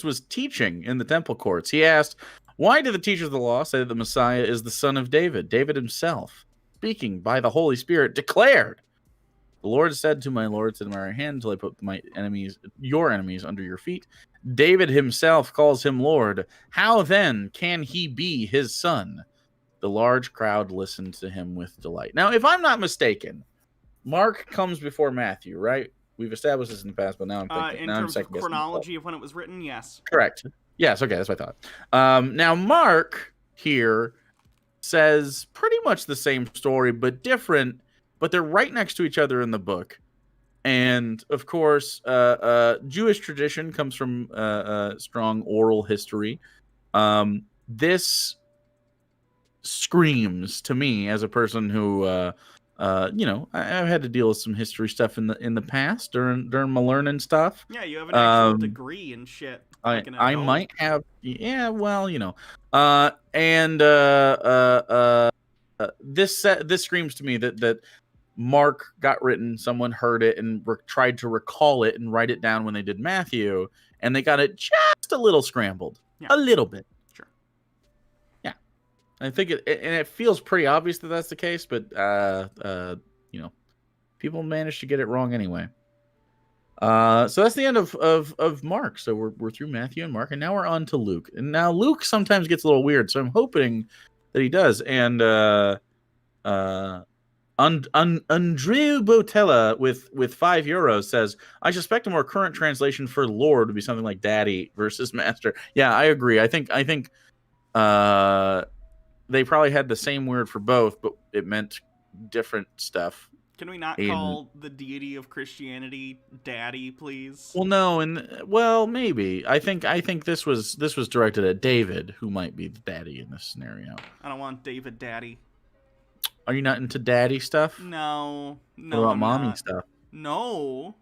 was teaching in the temple courts, he asked, why do the teachers of the law say that the Messiah is the son of David? David himself, speaking by the Holy Spirit, declared, the Lord said to my Lord, sit in my right hand until I put your enemies under your feet. David himself calls him Lord. How then can he be his son? The large crowd listened to him with delight. Now, if I'm not mistaken, Mark comes before Matthew, right? We've established this in the past, but now I'm thinking.
In terms of chronology of when it was written, yes.
Correct. Yes, okay, that's what I thought. Now, Mark here says pretty much the same story, but different, but they're right next to each other in the book. And, of course, Jewish tradition comes from strong oral history. This screams to me as a person who, I've had to deal with some history stuff in the past during my learning stuff.
Yeah, you have an actual degree and shit.
I might have, yeah. Well, this screams to me that Mark got written, someone heard it and tried to recall it and write it down when they did Matthew, and they got it just a little scrambled, a little bit.
Sure.
Yeah, I think it feels pretty obvious that that's the case, but people manage to get it wrong anyway. So that's the end of Mark. So we're through Matthew and Mark, and now we're on to Luke. And now Luke sometimes gets a little weird, so I'm hoping that he does. And Andrew Botella with €5 says, I suspect a more current translation for Lord would be something like Daddy versus Master. Yeah, I agree. I think they probably had the same word for both, but it meant different stuff.
Can we not call the deity of Christianity Daddy, please?
Well, no, maybe. I think this was directed at David, who might be the daddy in this scenario.
I don't want David Daddy.
Are you not into daddy stuff?
No.
What about mommy stuff?
No.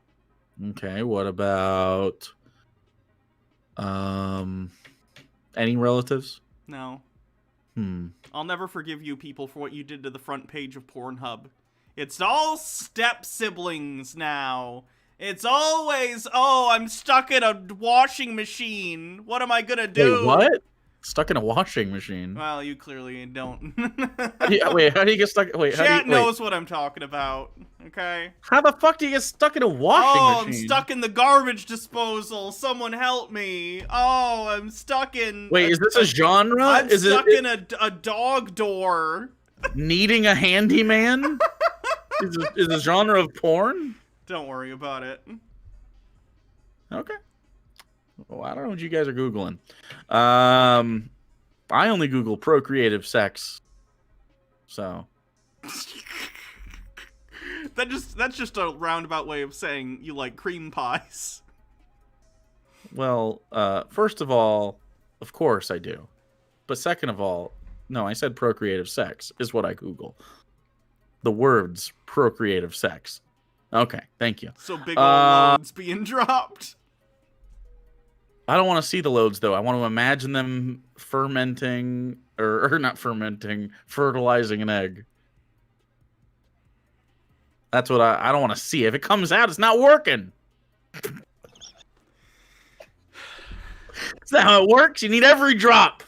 Okay, what about any relatives?
No. I'll never forgive you people for what you did to the front page of Pornhub. It's all step siblings now. It's always, oh, I'm stuck in a washing machine. What am I gonna do?
Wait, what? Stuck in a washing machine?
Well, you clearly don't.
Yeah, wait, how do you get stuck? Wait,
Chat knows what I'm talking about, okay?
How the fuck do you get stuck in a washing
Oh,
machine?
I'm stuck in the garbage disposal. Someone help me. Oh, I'm stuck in...
Wait, is this a genre?
I'm
Is
stuck
it
in a dog door.
needing a handyman? is a genre of porn?
Don't worry about it.
Okay. Well, I don't know what you guys are Googling. I only Google procreative sex. So.
That's just a roundabout way of saying you like cream pies.
Well, first of all, of course I do. But second of all, no, I said procreative sex is what I Google. The words procreative sex. Okay, thank you.
So big old loads being dropped.
I don't want to see the loads, though. I want to imagine them fermenting, or not fermenting, fertilizing an egg. That's what I don't want to see. If it comes out, it's not working. That's not how it works. You need every drop.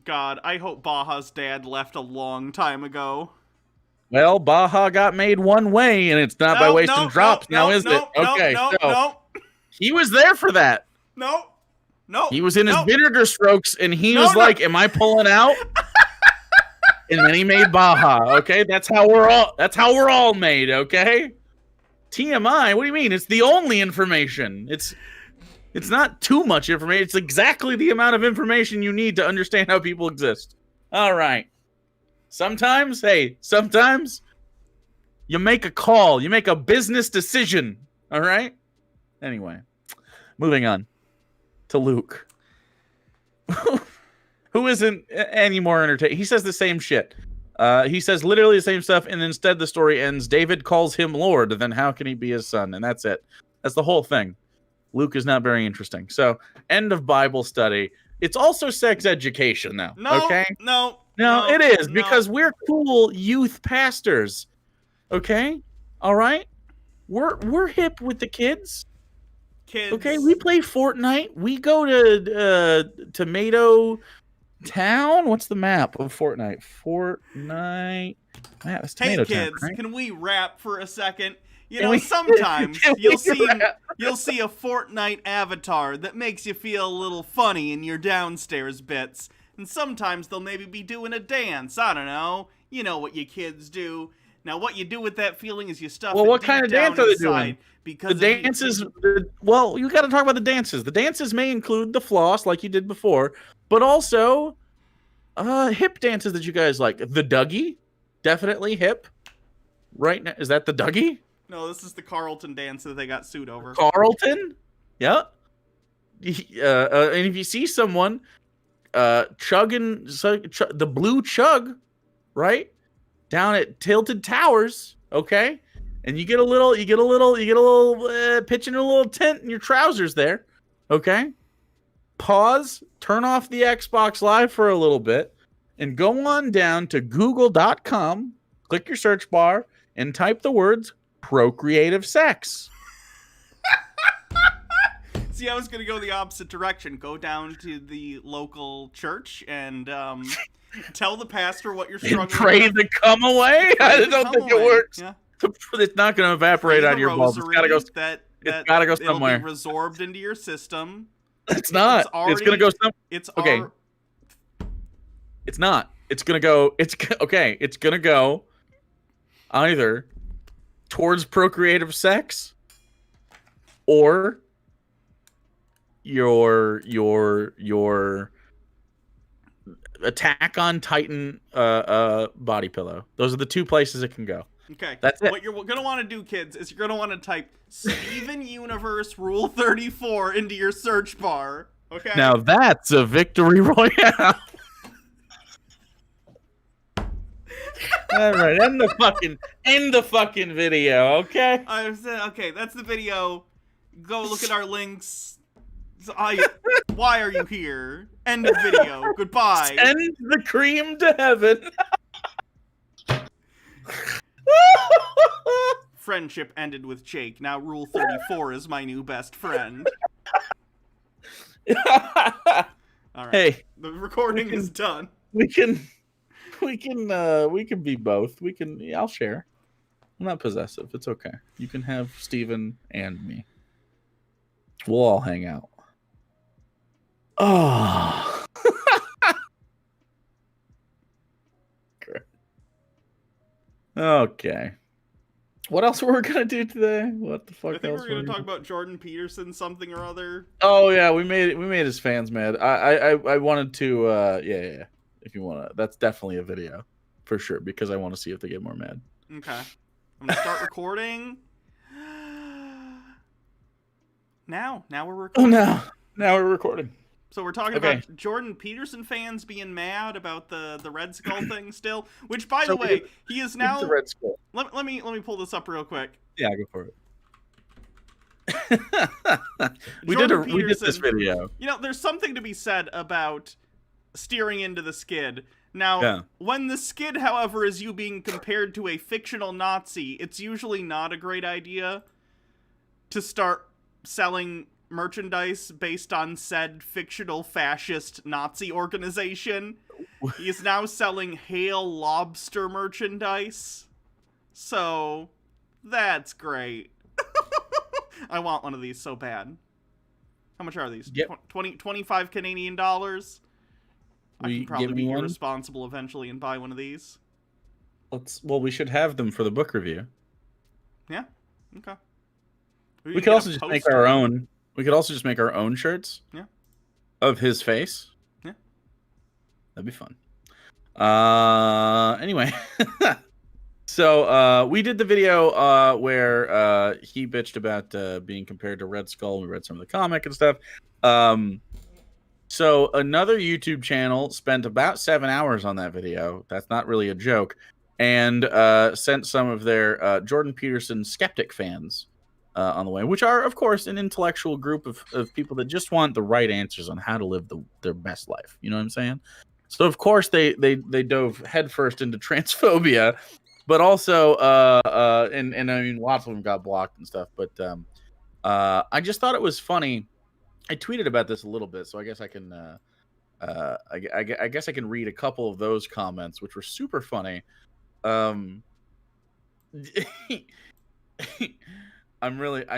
God, I hope Baja's dad left a long time ago.
Well, Baja got made one way, and it's not by wasting drops now, is it? Okay, so he was there for that.
No.
He was in his vinegar strokes, and he was like, "Am I pulling out?" And then he made Baja. Okay, that's how we're all made. Okay. TMI. What do you mean? It's the only information. It's not too much information. It's exactly the amount of information you need to understand how people exist. All right. Sometimes you make a call. You make a business decision. All right? Anyway, moving on to Luke. Who isn't any more entertaining. He says the same shit. He says literally the same stuff, and instead the story ends, David calls him Lord, then how can he be his son? And that's it. That's the whole thing. Luke is not very interesting. So, end of Bible study. It's also sex education, though. Okay?
No,
it is, because we're cool youth pastors. Okay? All right? We're hip with the kids. Okay? We play Fortnite. We go to Tomato Town. What's the map of Fortnite? Man, that's Tomato
Town, kids,
right?
Can we rap for a second? You know, sometimes you'll see a Fortnite avatar that makes you feel a little funny in your downstairs bits. And sometimes they'll maybe be doing a dance. I don't know. You know what you kids do. Now, what you do with that feeling is you stuff it
what
deep
kind of
down
dance are they
inside,
doing?
Because
the dances, well, you got to talk about the dances. The dances may include the floss, like you did before, but also hip dances that you guys like. The Dougie, definitely hip. Right now, is that the Dougie?
No, this is the Carlton dance that they got sued over.
Carlton? Yeah. And if you see someone chugging the blue chug, right, down at Tilted Towers, okay, and you get a little pitch in a little tent in your trousers there, okay, pause, turn off the Xbox Live for a little bit, and go on down to google.com, click your search bar, and type the words procreative sex.
See, I was going to go the opposite direction. Go down to the local church and tell the pastor what you're struggling with.
And pray to come away? I don't think it works. Yeah. It's not going to evaporate out of your balls. It's got to go. It's got to go somewhere.
It'll be resorbed into your system.
It's not. It's going to go somewhere. Okay. It's not. It's going to go. It's okay. It's going to go either towards procreative sex or your Attack on Titan body pillow. Those are the two places it can go.
Okay.
That's it.
What you're going to want to do, kids, is you're going to want to type Steven Universe Rule 34 into your search bar. Okay.
Now that's a victory royale. All right, end the fucking video, okay?
Okay, that's the video. Go look at our links. Why are you here? End of video. Goodbye.
Send the cream to heaven.
friendship ended with Jake. Now Rule 34 is my new best friend. All right.
Hey,
the recording is done.
we can be both. I'll share. I'm not possessive. It's okay. You can have Steven and me. We'll all hang out. Oh. Okay. What else were we gonna do today? What the fuck else?
I think we're gonna talk about Jordan Peterson something or other.
Oh yeah, we made his fans mad. I wanted to yeah. If you wanna, that's definitely a video for sure because I want to see if they get more mad.
Okay. I'm gonna start recording. Now we're recording.
Oh, now we're recording.
So we're talking about Jordan Peterson fans being mad about the Red Skull thing still. Which, by the way, he is now.
The Red Skull.
Let me pull this up real quick.
Yeah, go for it. we did this video.
You know, there's something to be said about steering into the skid. Now, when the skid, however, is you being compared to a fictional Nazi, it's usually not a great idea to start selling merchandise based on said fictional fascist Nazi organization. He is now selling Hail Lobster merchandise. So, that's great. I want one of these so bad. How much are these?
Yep.
25 Canadian dollars? I can probably be irresponsible eventually and buy one of these.
Well, we should have them for the book review.
Yeah. Okay.
We could also just make our own. We could also just make our own shirts.
Yeah.
Of his face.
Yeah.
That'd be fun. Anyway. So we did the video where he bitched about being compared to Red Skull. We read some of the comic and stuff. So another YouTube channel spent about 7 hours on that video. That's not really a joke. And sent some of their Jordan Peterson skeptic fans on the way, which are, of course, an intellectual group of people that just want the right answers on how to live their best life. You know what I'm saying? So, of course, they dove headfirst into transphobia, but also, and I mean, lots of them got blocked and stuff. But I just thought it was funny. I tweeted about this a little bit, so I guess I can I guess I can read a couple of those comments, which were super funny. I'm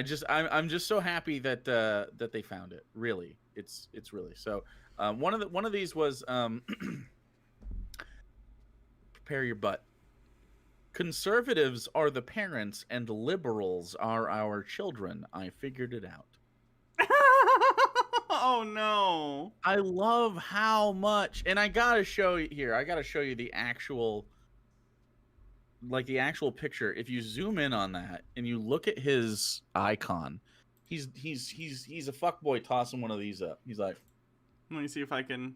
just so happy that that they found it. Really, it's really so. One of these was prepare your butt. Conservatives are the parents and liberals are our children. I figured it out.
Oh no!
I love how much, and I gotta show you here. I gotta show you the actual. Like the actual picture, if you zoom in on that and you look at his icon, he's a fuckboy tossing one of these up. He's like,
let me see if I can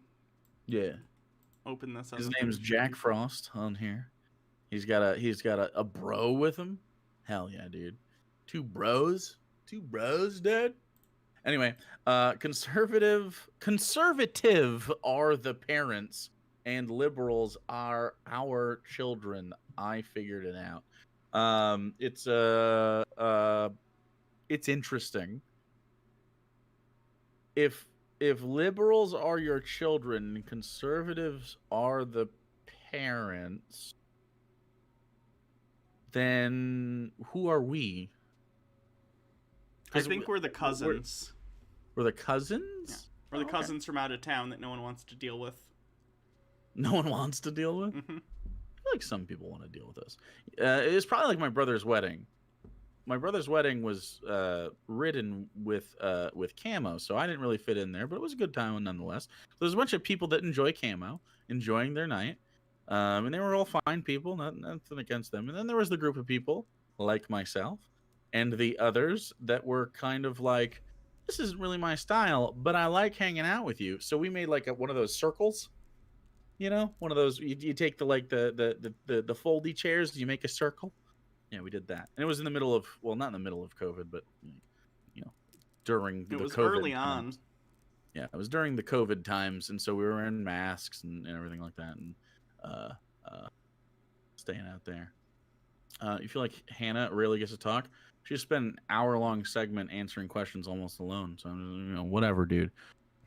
open this up.
His name's Jack Frost on here. He's got a bro with him. Hell yeah, dude. Two bros, dude. Anyway, conservative are the parents and liberals are our children. I figured it out. It's interesting. If liberals are your children and conservatives are the parents, then who are we?
I think we're the cousins.
We're the cousins?
Yeah. We're the cousins from out of town that no one wants to deal with.
No one wants to deal with?
Mm-hmm.
I feel like some people want to deal with us. It was probably like my brother's wedding. My brother's wedding was ridden with camo, so I didn't really fit in there, but it was a good time nonetheless. There's a bunch of people that enjoy camo, enjoying their night, and they were all fine people, nothing against them. And then there was the group of people, like myself, and the others that were kind of like, this isn't really my style, but I like hanging out with you. So we made like one of those circles. You know, one of those, you take the foldy chairs, you make a circle. Yeah, we did that. And it was in the middle of, well, not in the middle of COVID, but, you know, during the COVID. It was
early on.
Yeah, it was during the COVID times. And so we were wearing masks and everything like that and staying out there. You feel like Hannah rarely gets to talk? She spent an hour-long segment answering questions almost alone. So, whatever, dude.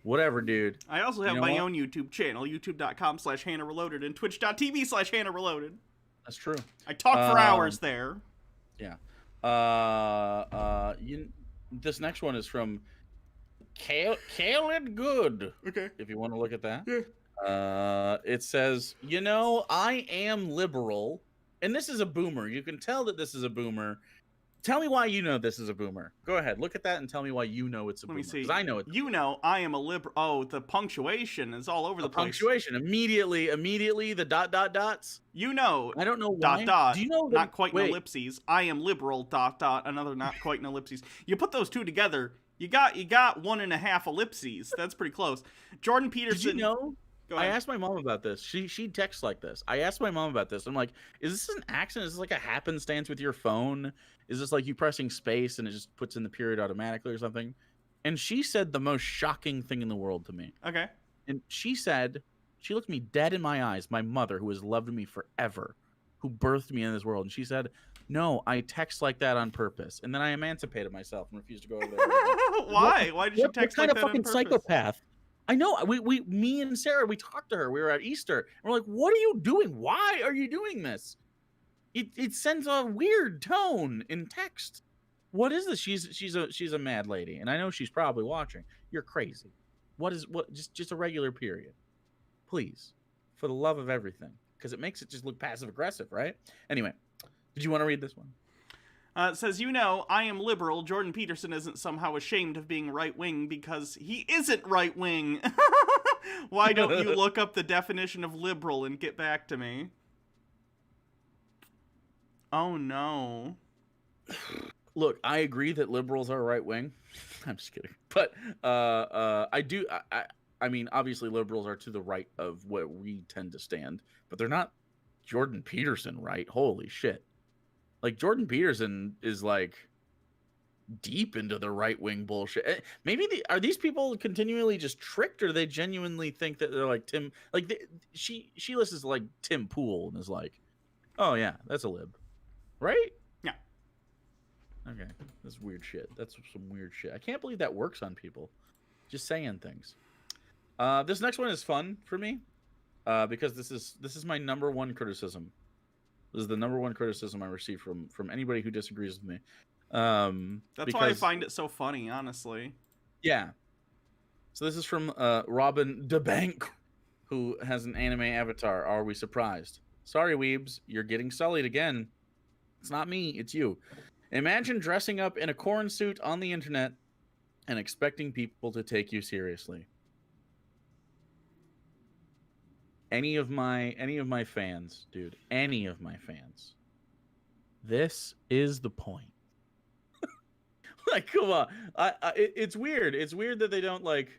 Whatever, dude.
I also have my own YouTube channel, youtube.com/Hannah Reloaded and twitch.tv/Hannah Reloaded.
That's true.
I talk for hours there.
Yeah. This next one is from Khaled Good.
Okay.
If you want to look at that.
Yeah.
It says, I am liberal. And this is a boomer. You can tell that this is a boomer. Tell me why you know this is a boomer. Go ahead. Look at that and tell me why you know it's a boomer.
Let me see.
Because I know it.
I am a liberal. Oh, the punctuation is all over the place.
Punctuation. Immediately, the ... dots. I don't know why. ... Do you know
not quite an ellipses. I am liberal ... another not quite an ellipses. You put those two together, you got 1.5 ellipses. That's pretty close. Jordan Peterson.
Did you know?
Go ahead.
I asked my mom about this. She texts like this. I asked my mom about this. I'm like, is this an accident? Is this like a happenstance with your phone? Is this like you pressing space and it just puts in the period automatically or something? And she said the most shocking thing in the world to me.
Okay.
And she looked me dead in my eyes, my mother, who has loved me forever, who birthed me in this world. And she said, no, I text like that on purpose. And then I emancipated myself and refused to go over there.
Why? Why did you text like that on purpose? What kind of fucking
psychopath? I know. Me and Sarah, we talked to her. We were at Easter. And we're like, what are you doing? Why are you doing this? It sends a weird tone in text. What is this? She's a mad lady, and I know she's probably watching. You're crazy. Just a regular period. Please. For the love of everything. Because it makes it just look passive aggressive, right? Anyway, did you want to read this one?
It says, I am liberal. Jordan Peterson isn't somehow ashamed of being right-wing because he isn't right-wing. Why don't you look up the definition of liberal and get back to me? Oh, no.
Look, I agree that liberals are right-wing. I'm just kidding. But I mean, obviously liberals are to the right of where we tend to stand. But they're not Jordan Peterson right. Holy shit. Like, Jordan Peterson is, like, deep into the right-wing bullshit. Maybe are these people continually just tricked, or they genuinely think that they're like Tim? Like, she listens to, like, Tim Pool and is like, oh, yeah, that's a lib. Right?
Yeah.
Okay. That's weird shit. That's some weird shit. I can't believe that works on people. Just saying things. This next one is fun for me because this is my number one criticism. This is the number one criticism I receive from anybody who disagrees with me.
That's why I find it so funny, honestly.
Yeah. So this is from Robin Debank, who has an anime avatar. Are we surprised? Sorry, weebs. You're getting sullied again. It's not me. It's you. Imagine dressing up in a corn suit on the internet and expecting people to take you seriously. Any of my fans, dude, any of my fans. This is the point. Like, come on. It's weird. It's weird that they don't like,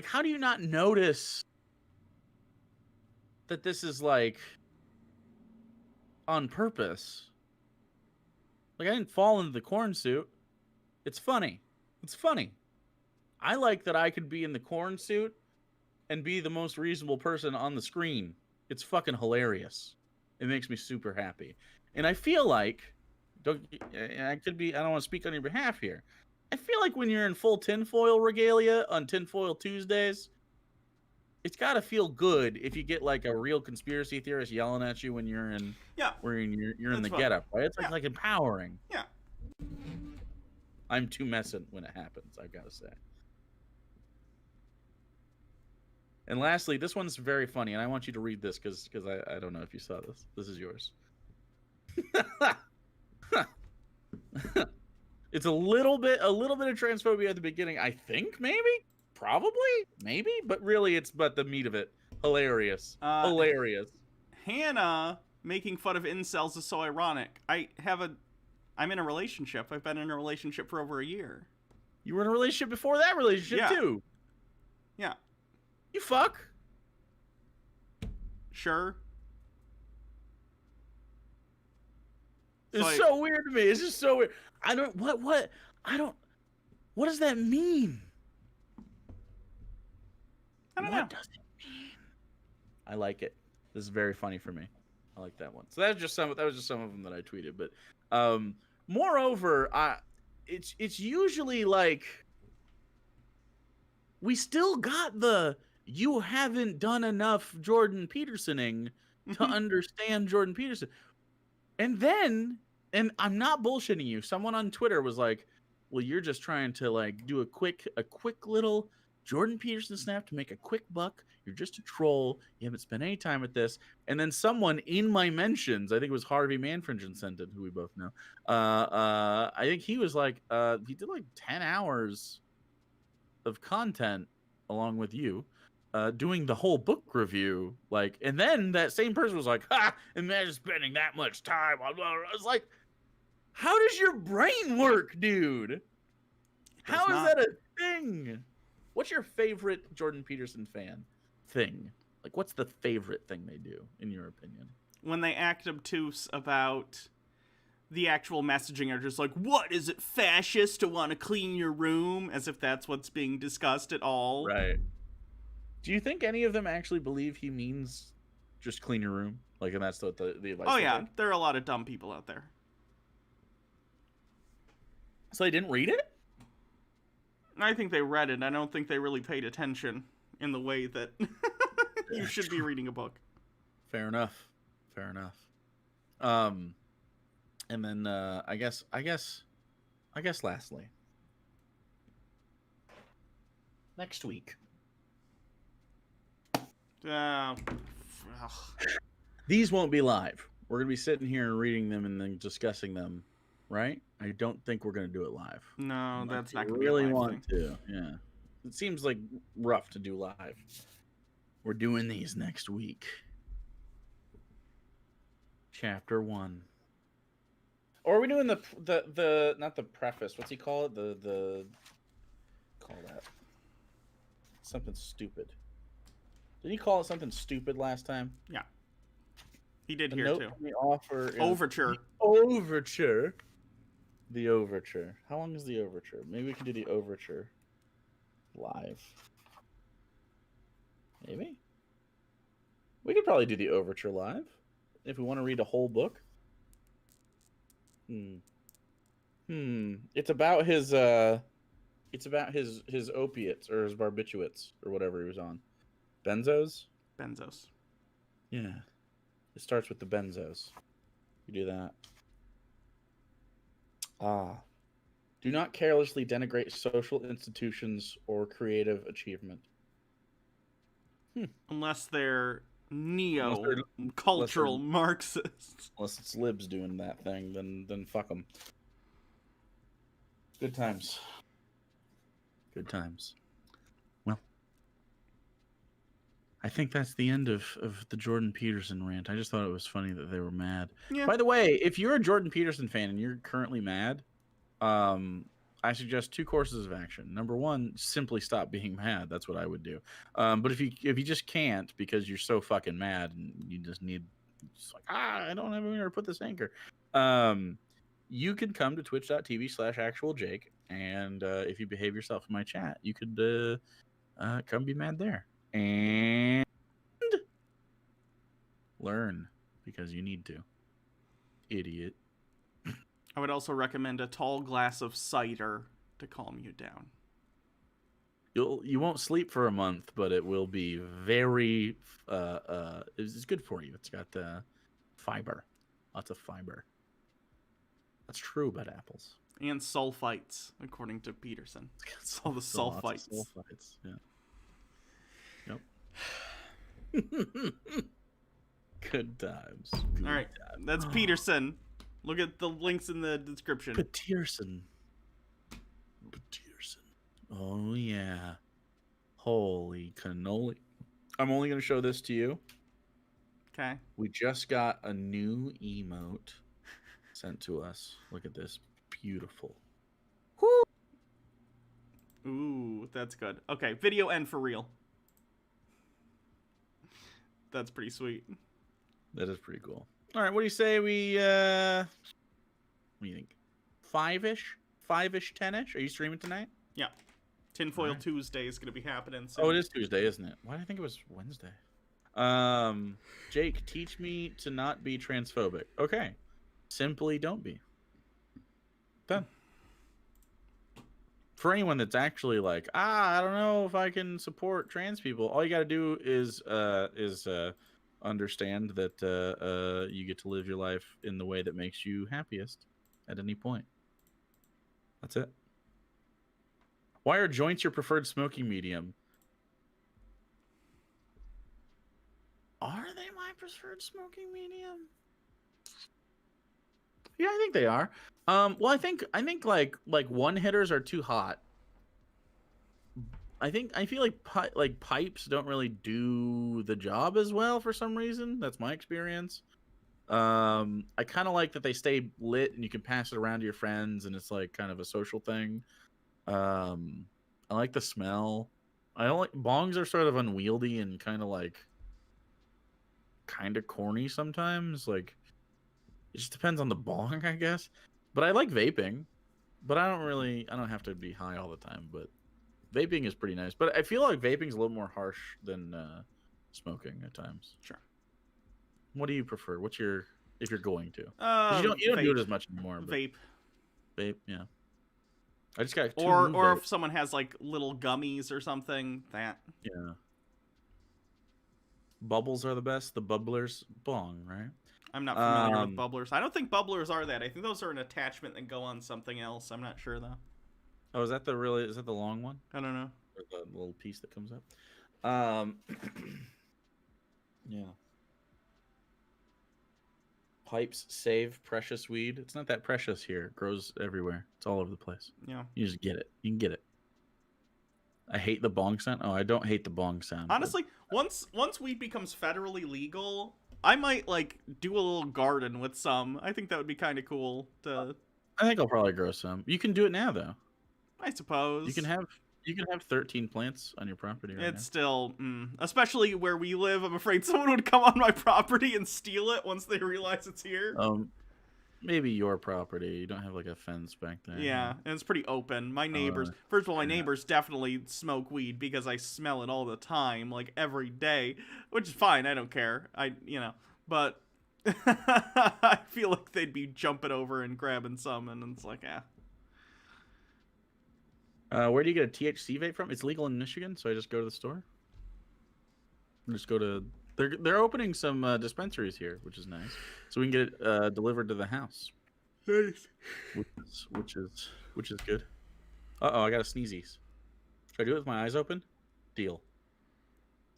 how do you not notice that this is, like, on purpose? Like, I didn't fall into the corn suit. It's funny. It's funny. I like that I could be in the corn suit and be the most reasonable person on the screen. It's fucking hilarious. It makes me super happy. And I feel like, I don't want to speak on your behalf here. I feel like when you're in full tinfoil regalia on Tinfoil Tuesdays, it's got to feel good if you get like a real conspiracy theorist yelling at you when you're in you're in the getup, right? It's like empowering.
Yeah.
I'm too messing when it happens, I gotta say. And lastly, this one's very funny, and I want you to read this because I don't know if you saw this. This is yours. It's a little bit of transphobia at the beginning, I think, maybe, but really it's the meat of it. Hilarious. Hilarious.
Hannah making fun of incels is so ironic. I'm in a relationship. I've been in a relationship for over a year.
You were in a relationship before that relationship too.
Yeah.
You fuck.
Sure.
It's so weird to me. It's just so weird. What does that mean?
I don't know.
What does it mean? I like it. This is very funny for me. I like that one. So that was just some of them that I tweeted. But moreover, it's usually like we still got the you haven't done enough Jordan Petersoning to understand Jordan Peterson. And then, and I'm not bullshitting you, someone on Twitter was like, well, you're just trying to like do a quick little Jordan Peterson snap to make a quick buck. You're just a troll. You haven't spent any time with this. And then someone in my mentions, I think it was Harvey Manfringen, who we both know. I think he was like, he did like 10 hours of content along with you. Doing the whole book review, like, and then that same person was like, "Ha! Imagine spending that much time on." I was like, "How does your brain work, dude? How is that a thing? What's your favorite Jordan Peterson fan thing? Like, what's the favorite thing they do, in your opinion?"
When they act obtuse about the actual messaging, are just like, "What is it, fascist, to want to clean your room?" As if that's what's being discussed at all.
Right. Do you think any of them actually believe he means just clean your room? Like, and that's what the advice.
Oh yeah, there are a lot of dumb people out there.
So they didn't read it?
I think they read it. I don't think they really paid attention in the way that you should be reading a book.
Fair enough. Fair enough. And then I guess lastly, next week. These won't be live. We're gonna be sitting here and reading them and then discussing them, right? I don't think we're gonna do it live.
No, that's not gonna
really
be a live
want
thing.
to. Yeah, it seems like rough to do live. We're doing these next week. Chapter 1. Or are we doing the not the preface? What's he call it? The call that something stupid. Did he call it something stupid last time?
Yeah. He did
The
here
note
too.
from the offer is
Overture.
The overture. How long is the overture? Maybe we can do the overture live. Maybe? We could probably do the overture live if we want to read a whole book. It's about his his opiates or his barbiturates or whatever he was on. Benzos? Yeah. It starts with the benzos. You do that. Do not carelessly denigrate social institutions or creative achievement.
Unless they're neo-cultural Marxists.
Unless it's libs doing that thing, then fuck them. Good times. Good times. Well, I think that's the end of the Jordan Peterson rant. I just thought it was funny that they were mad.
Yeah.
By the way, if you're a Jordan Peterson fan and you're currently mad, I suggest 2 courses of action. Number 1, simply stop being mad. That's what I would do. But if you just can't because you're so fucking mad and you just need, just like, I don't have anywhere to put this anchor. You can come to twitch.tv/actualjake, and if you behave yourself in my chat, you could come be mad there and learn because you need to. Idiot.
I would also recommend a tall glass of cider to calm you down.
You won't sleep for a month, but it will be very it's good for you. It's got fiber, lots of fiber. That's true about apples.
And sulfites, according to Peterson. All the sulfites.
Sulfites, yeah. Yep. Good times. Good
All right,
times.
that's Peterson. Look at the links in the description.
Peterson. Oh, yeah. Holy cannoli. I'm only going to show this to you.
Okay.
We just got a new emote sent to us. Look at this. Beautiful. Woo!
Ooh, that's good. Okay, video end for real. That's pretty sweet.
That is pretty cool. All right, what do you say we, what do you think? 5-ish? 5-ish, 10-ish? Are you streaming tonight?
Yeah. Tinfoil
Right.
Tuesday is going to be happening soon.
Oh, it is Tuesday, isn't it? Why did I think it was Wednesday? Jake, teach me to not be transphobic. Okay. Simply don't be. Done. For anyone that's actually like, I don't know if I can support trans people, all you got to do is understand that you get to live your life in the way that makes you happiest at any point. That's it. Why are joints your preferred smoking medium? Are they my preferred smoking medium? Yeah, I think they are. Well, I think like one hitters are too hot. I feel like pipes don't really do the job as well for some reason. That's my experience. I kind of like that they stay lit and you can pass it around to your friends and it's like kind of a social thing. I like the smell. I don't like bongs are sort of unwieldy and kind of corny sometimes. Like it just depends on the bong, I guess. But I like vaping. But I don't have to be high all the time, but vaping is pretty nice. But I feel like vaping is a little more harsh than smoking at times.
Sure.
What do you prefer? What's your, if you're going to? 'Cause you don't do it as much anymore. But vape, yeah. I just got
or if someone has like little gummies or something, that.
Yeah. Bubbles are the best. The bubblers, bong, right?
I'm not familiar with bubblers. I don't think bubblers are that. I think those are an attachment that go on something else. I'm not sure though.
Oh, is that the long one?
I don't know.
Or the little piece that comes up? Yeah. Pipes save precious weed. It's not that precious here. It grows everywhere. It's all over the place.
Yeah.
You just get it. You can get it. I hate the bong sound. Oh, I don't hate the bong sound.
Honestly, once weed becomes federally legal, I might like do a little garden with some. I think that would be kind of cool to.
I think I'll probably grow some. You can do it now though.
I suppose.
You can have 13 plants on your property right now.
It's still, especially where we live. I'm afraid someone would come on my property and steal it once they realize it's here.
Maybe your property. You don't have like a fence back there.
Yeah, and it's pretty open. My neighbors, first of all, my neighbors definitely smoke weed because I smell it all the time, like every day, which is fine. I don't care. But I feel like they'd be jumping over and grabbing some, and it's like,
where do you get a THC vape from? It's legal in Michigan, so I just go to the store. Just go to. They're opening some dispensaries here, which is nice. So we can get it delivered to the house.
Nice.
Which is good. Uh-oh, I got a sneezies. Should I do it with my eyes open? Deal.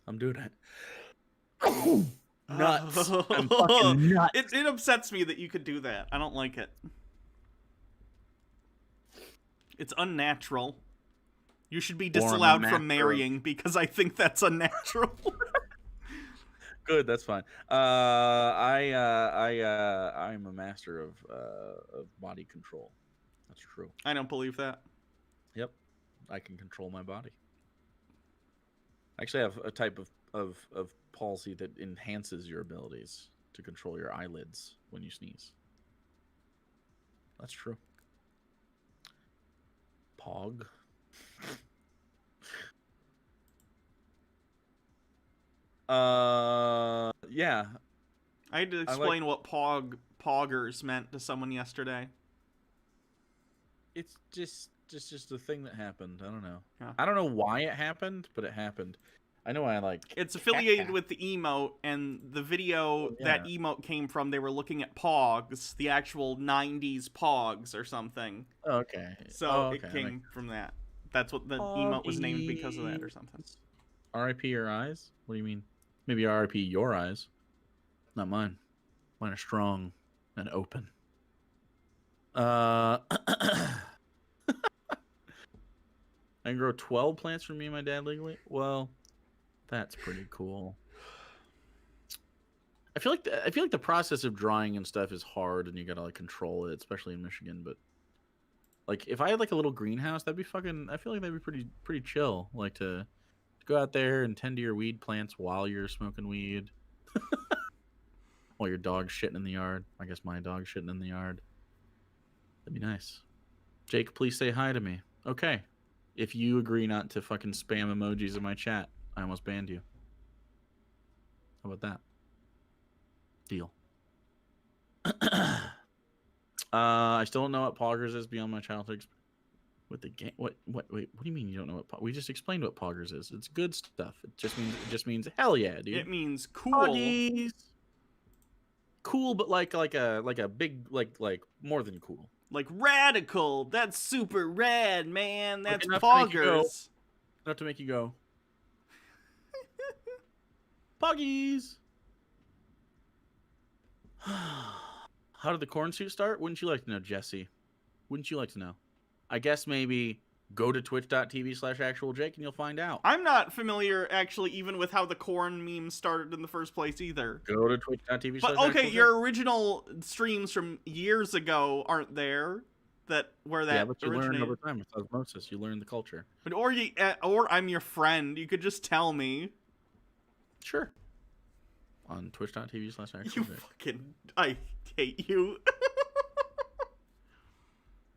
I'm doing it. Nuts. I'm fucking nuts.
It upsets me that you could do that. I don't like it. It's unnatural. You should be disallowed from marrying because I think that's unnatural.
Good, that's fine. I'm a master of body control. That's true.
I don't believe that.
Yep, I can control my body. Actually, I have a type of palsy that enhances your abilities to control your eyelids when you sneeze. That's true. Pog. Yeah.
I had to explain what poggers meant to someone yesterday.
It's just a thing that happened. I don't know.
Yeah.
I don't know why it happened, but it happened. I know
it's affiliated with the emote, and the video that emote came from, they were looking at Pogs, the actual 90s Pogs or something.
Okay.
So it came from that. That's what the emote was named because of that or something.
R.I.P. your eyes? What do you mean? Maybe R.I.P. your eyes. Not mine. Mine are strong and open. I can grow 12 plants for me and my dad legally? Well, that's pretty cool. I feel like the process of drying and stuff is hard and you gotta like control it, especially in Michigan, but like if I had like a little greenhouse, I feel like that'd be pretty chill. Like to go out there and tend to your weed plants while you're smoking weed. While your dog's shitting in the yard. I guess my dog's shitting in the yard. That'd be nice. Jake, please say hi to me. Okay. If you agree not to fucking spam emojis in my chat, I almost banned you. How about that? Deal. I still don't know what poggers is beyond my childhood experience with the game. Wait, what do you mean you don't know what we just explained what poggers is? It's good stuff. It just means hell yeah, dude.
It means cool.
Poggies. Cool, but like a big like more than cool.
Like radical. That's super rad, man. That's
enough to make you go.
poggers.
Enough to make you go. Poggies. How did the corn suit start? Wouldn't you like to know, Jesse? Wouldn't you like to know? I guess maybe go to twitch.tv/actualjake and you'll find out.
I'm not familiar, actually, even with how the corn meme started in the first place either.
Go to twitch.tv/actualjake.
But okay, your original streams from years ago aren't there. Where that
but you
originated.
learn over time with osmosis. You learn the culture.
But or I'm your friend. You could just tell me.
Sure. On twitch.tv/actualjake.
You fucking... I hate you.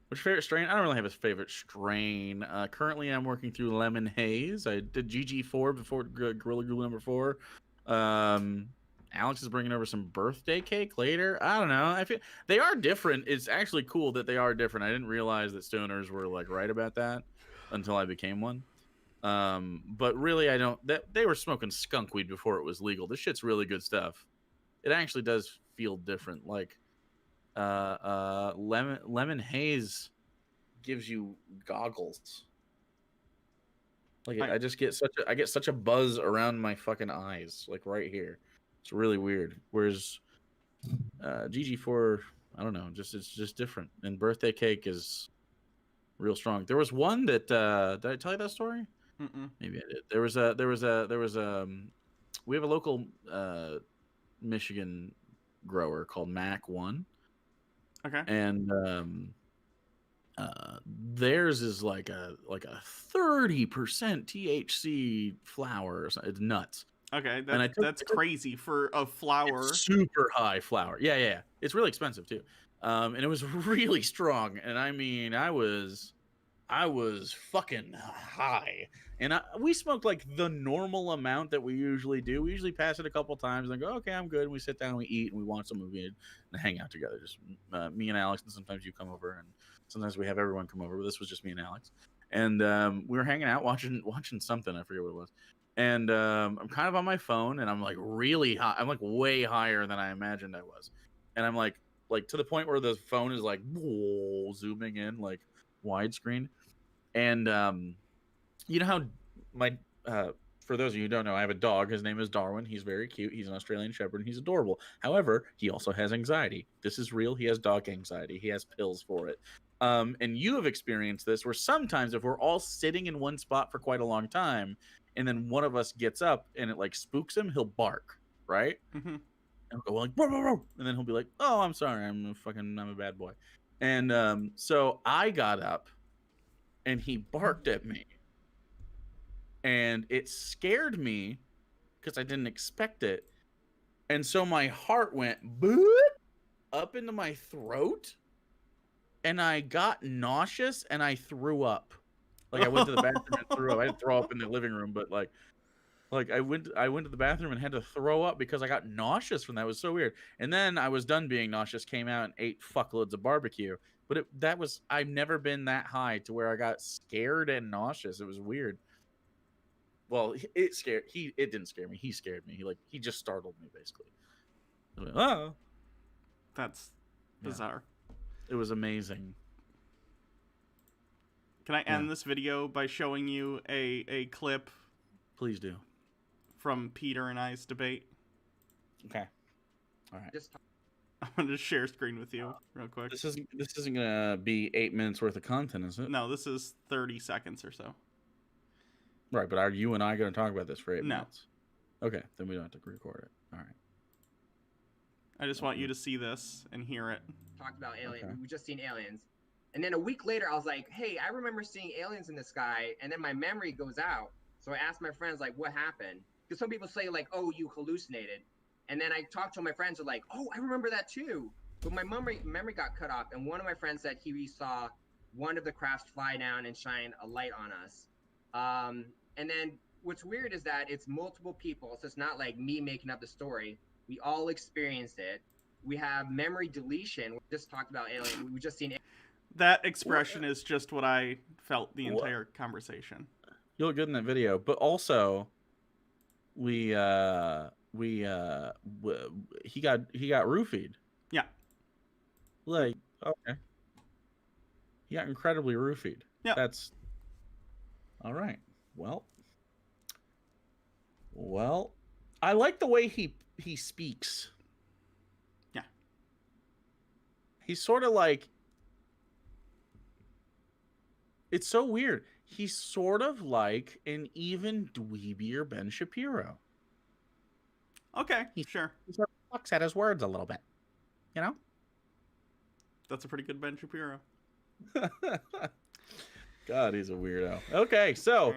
What's your favorite strain? I don't really have a favorite strain. Currently, I'm working through Lemon Haze. I did GG4 before Gorilla Glue number 4. Alex is bringing over some birthday cake later. I don't know. I feel they are different. It's actually cool that they are different. I didn't realize that stoners were like right about that until I became one. But really, I don't. They were smoking skunk weed before it was legal. This shit's really good stuff. It actually does feel different. Like, lemon haze gives you goggles. Like, I just get such a buzz around my fucking eyes, like right here. It's really weird. Whereas, GG4, I don't know, it's just different. And birthday cake is real strong. There was one that did I tell you that story?
Mm-mm.
Maybe I did. There was we have a local Michigan grower called Mac One.
Okay.
And theirs is like a 30% THC flower. It's nuts.
Okay, that's crazy for a flower.
Super high flower. Yeah. It's really expensive too. And it was really strong. And I mean, I was fucking high. And we smoked like the normal amount that we usually do. We usually pass it a couple times and go, okay, I'm good. And we sit down and we eat and we watch some movie and hang out together. Just me and Alex, and sometimes you come over, and sometimes we have everyone come over. But this was just me and Alex. And we were hanging out watching something. I forget what it was. And I'm kind of on my phone, and I'm like really high. I'm like way higher than I imagined I was. And I'm like to the point where the phone is like zooming in like widescreen. And you know how for those of you who don't know, I have a dog. His name is Darwin. He's very cute. He's an Australian Shepherd, and he's adorable. However, he also has anxiety. This is real. He has dog anxiety. He has pills for it. And you have experienced this where sometimes if we're all sitting in one spot for quite a long time, and then one of us gets up and it like spooks him, he'll bark, right?
Mm-hmm.
And he'll go like, "Row, row, row," and then he'll be like, "Oh, I'm sorry. I'm a bad boy." And so I got up and he barked at me. And it scared me because I didn't expect it. And so my heart went boop up into my throat. And I got nauseous and I threw up. Like I went to the bathroom and threw up. I didn't throw up in the living room, but like I went to the bathroom and had to throw up because I got nauseous from that. It was so weird. And then I was done being nauseous, came out and ate fuckloads of barbecue. But I've never been that high to where I got scared and nauseous. It was weird. Well, it didn't scare me. He scared me. He just startled me basically. I went, oh,
that's bizarre.
It was amazing.
Can I end this video by showing you a clip?
Please do.
From Peter and I's debate.
Okay. All right.
I'm gonna share screen with you real quick.
This isn't gonna be 8 minutes worth of content, is it?
No, this is 30 seconds or so.
Right, but are you and I going to talk about this for 8
No.
minutes? Okay, then we don't have to record it. All right.
I just want you to see this and hear it.
Talked about aliens.
Okay.
We just seen aliens. And then a week later, I was like, hey, I remember seeing aliens in the sky. And then my memory goes out. So I asked my friends, like, what happened? Because some people say, like, oh, you hallucinated. And then I talked to my friends who are like, oh, I remember that too. But my memory got cut off. And one of my friends said he saw one of the crafts fly down and shine a light on us. And then what's weird is that it's multiple people, so it's not like me making up the story. We all experienced it. We have memory deletion. We just talked about alien. We just seen.
That expression is just what I felt the
What?
entire conversation.
You look good in that video, but also he got roofied.
Yeah.
Like, okay. He got incredibly roofied.
Yeah.
That's all right. Well, I like the way he speaks.
Yeah.
He's sort of like, it's so weird. He's sort of like an even dweebier Ben Shapiro.
Okay, sure.
He sort of fucks at his words a little bit. You know?
That's a pretty good Ben Shapiro.
God, he's a weirdo. Okay, so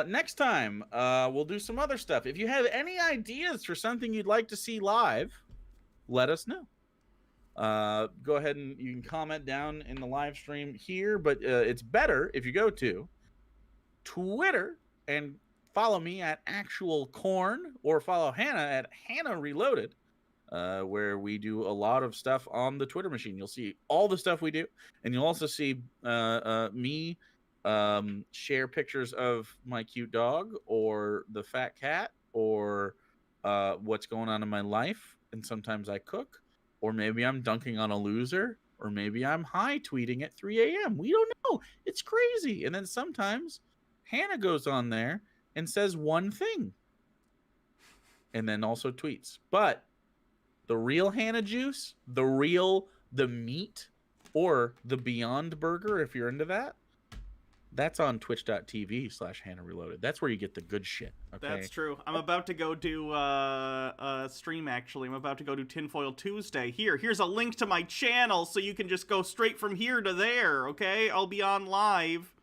next time we'll do some other stuff. If you have any ideas for something you'd like to see live, let us know. Go ahead and you can comment down in the live stream here, but it's better if you go to Twitter and follow me at Actual Corn, or follow Hannah at Hannah Reloaded, where we do a lot of stuff on the Twitter machine. You'll see all the stuff we do, and you'll also see me share pictures of my cute dog, or the fat cat, or what's going on in my life. And sometimes I cook, or maybe I'm dunking on a loser, or maybe I'm high tweeting at 3 a.m. We don't know. It's crazy. And then sometimes Hannah goes on there and says one thing, and then also tweets. But the real Hannah juice, the meat, or the Beyond Burger, if you're into that, that's on twitch.tv/Hannah Reloaded. That's where you get the good shit. Okay?
That's true. I'm about to go do a stream, actually. I'm about to go do Tinfoil Tuesday. Here's a link to my channel, so you can just go straight from here to there, okay? I'll be on live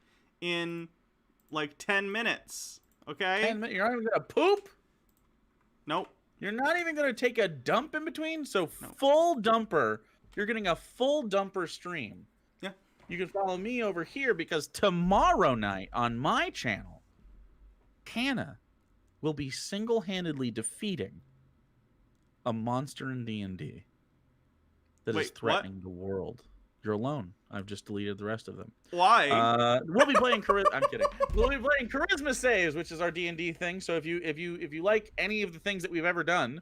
in, like, 10 minutes, okay?
10 minutes? You're not even going to poop?
Nope.
You're not even going to take a dump in between? So
Nope.
Full dumper. You're getting a full dumper stream.
Yeah.
You can follow me over here, because tomorrow night on my channel, Hannah will be single-handedly defeating a monster in D&D that is threatening the world. You're alone. I've just deleted the rest of them.
Why?
We'll be playing charisma. I'm kidding. We'll be playing charisma saves, which is our D&D thing. So if you like any of the things that we've ever done,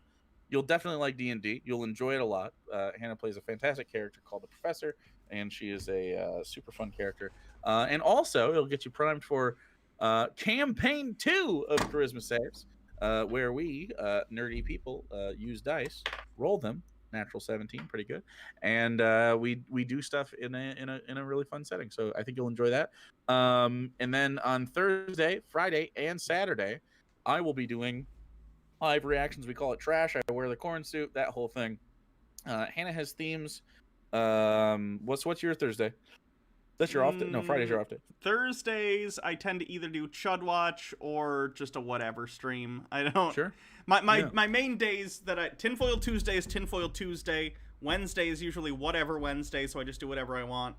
you'll definitely like D&D. You'll enjoy it a lot. Hannah plays a fantastic character called the Professor, and she is a super fun character. And also, it'll get you primed for campaign 2 of charisma saves, where we nerdy people use dice, roll them. Natural 17, pretty good, and we do stuff in a really fun setting. So I think you'll enjoy that. And then on Thursday, Friday, and Saturday, I will be doing live reactions. We call it trash. I wear the corn suit, that whole thing. Hannah has themes. What's your Thursday? That's your off day? No, Friday's your off day.
Thursdays, I tend to either do Chud Watch or just a whatever stream. I don't.
Sure.
My main days Tinfoil Tuesday is Tinfoil Tuesday. Wednesday is usually whatever Wednesday, so I just do whatever I want.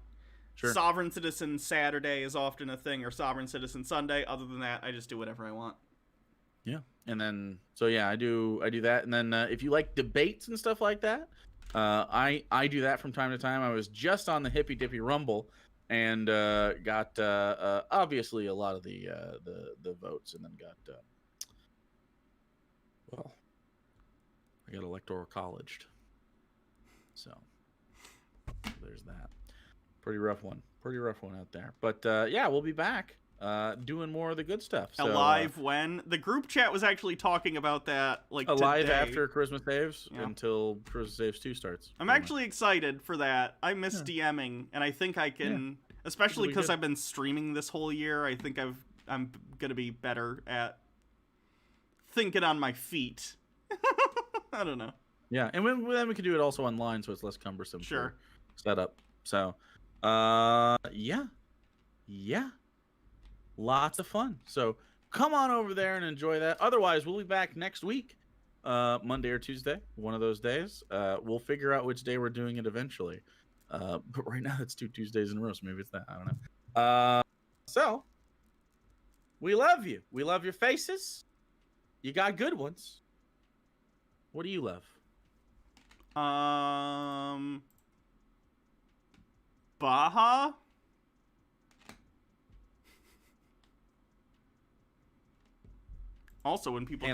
Sure.
Sovereign Citizen Saturday is often a thing, or Sovereign Citizen Sunday. Other than that, I just do whatever I want.
Yeah. And then, so yeah, I do that. And then if you like debates and stuff like that, I do that from time to time. I was just on the Hippy Dippy Rumble, and got obviously a lot of the votes, and then got I got electoral colleged. So there's that. Pretty rough one out there. But yeah, we'll be back doing more of the good stuff. So,
Alive when the group chat was actually talking about that, like
alive
today.
after Christmas Saves until Christmas Saves 2 starts.
I'm actually excited for that. I miss DMing, and I think I can, especially because I've been streaming this whole year. I think I'm gonna be better at thinking on my feet. I don't know.
Yeah, and then we can do it also online, so it's less cumbersome.
Sure.
Setup. So, yeah, lots of fun. So come on over there and enjoy that. Otherwise, we'll be back next week, Monday or Tuesday, one of those days. We'll figure out which day we're doing it eventually. But right now it's 2 Tuesdays in a row, so maybe it's that. I don't know. So We love you. We love your faces. You got good ones. What do you love?
Baja? Also, when people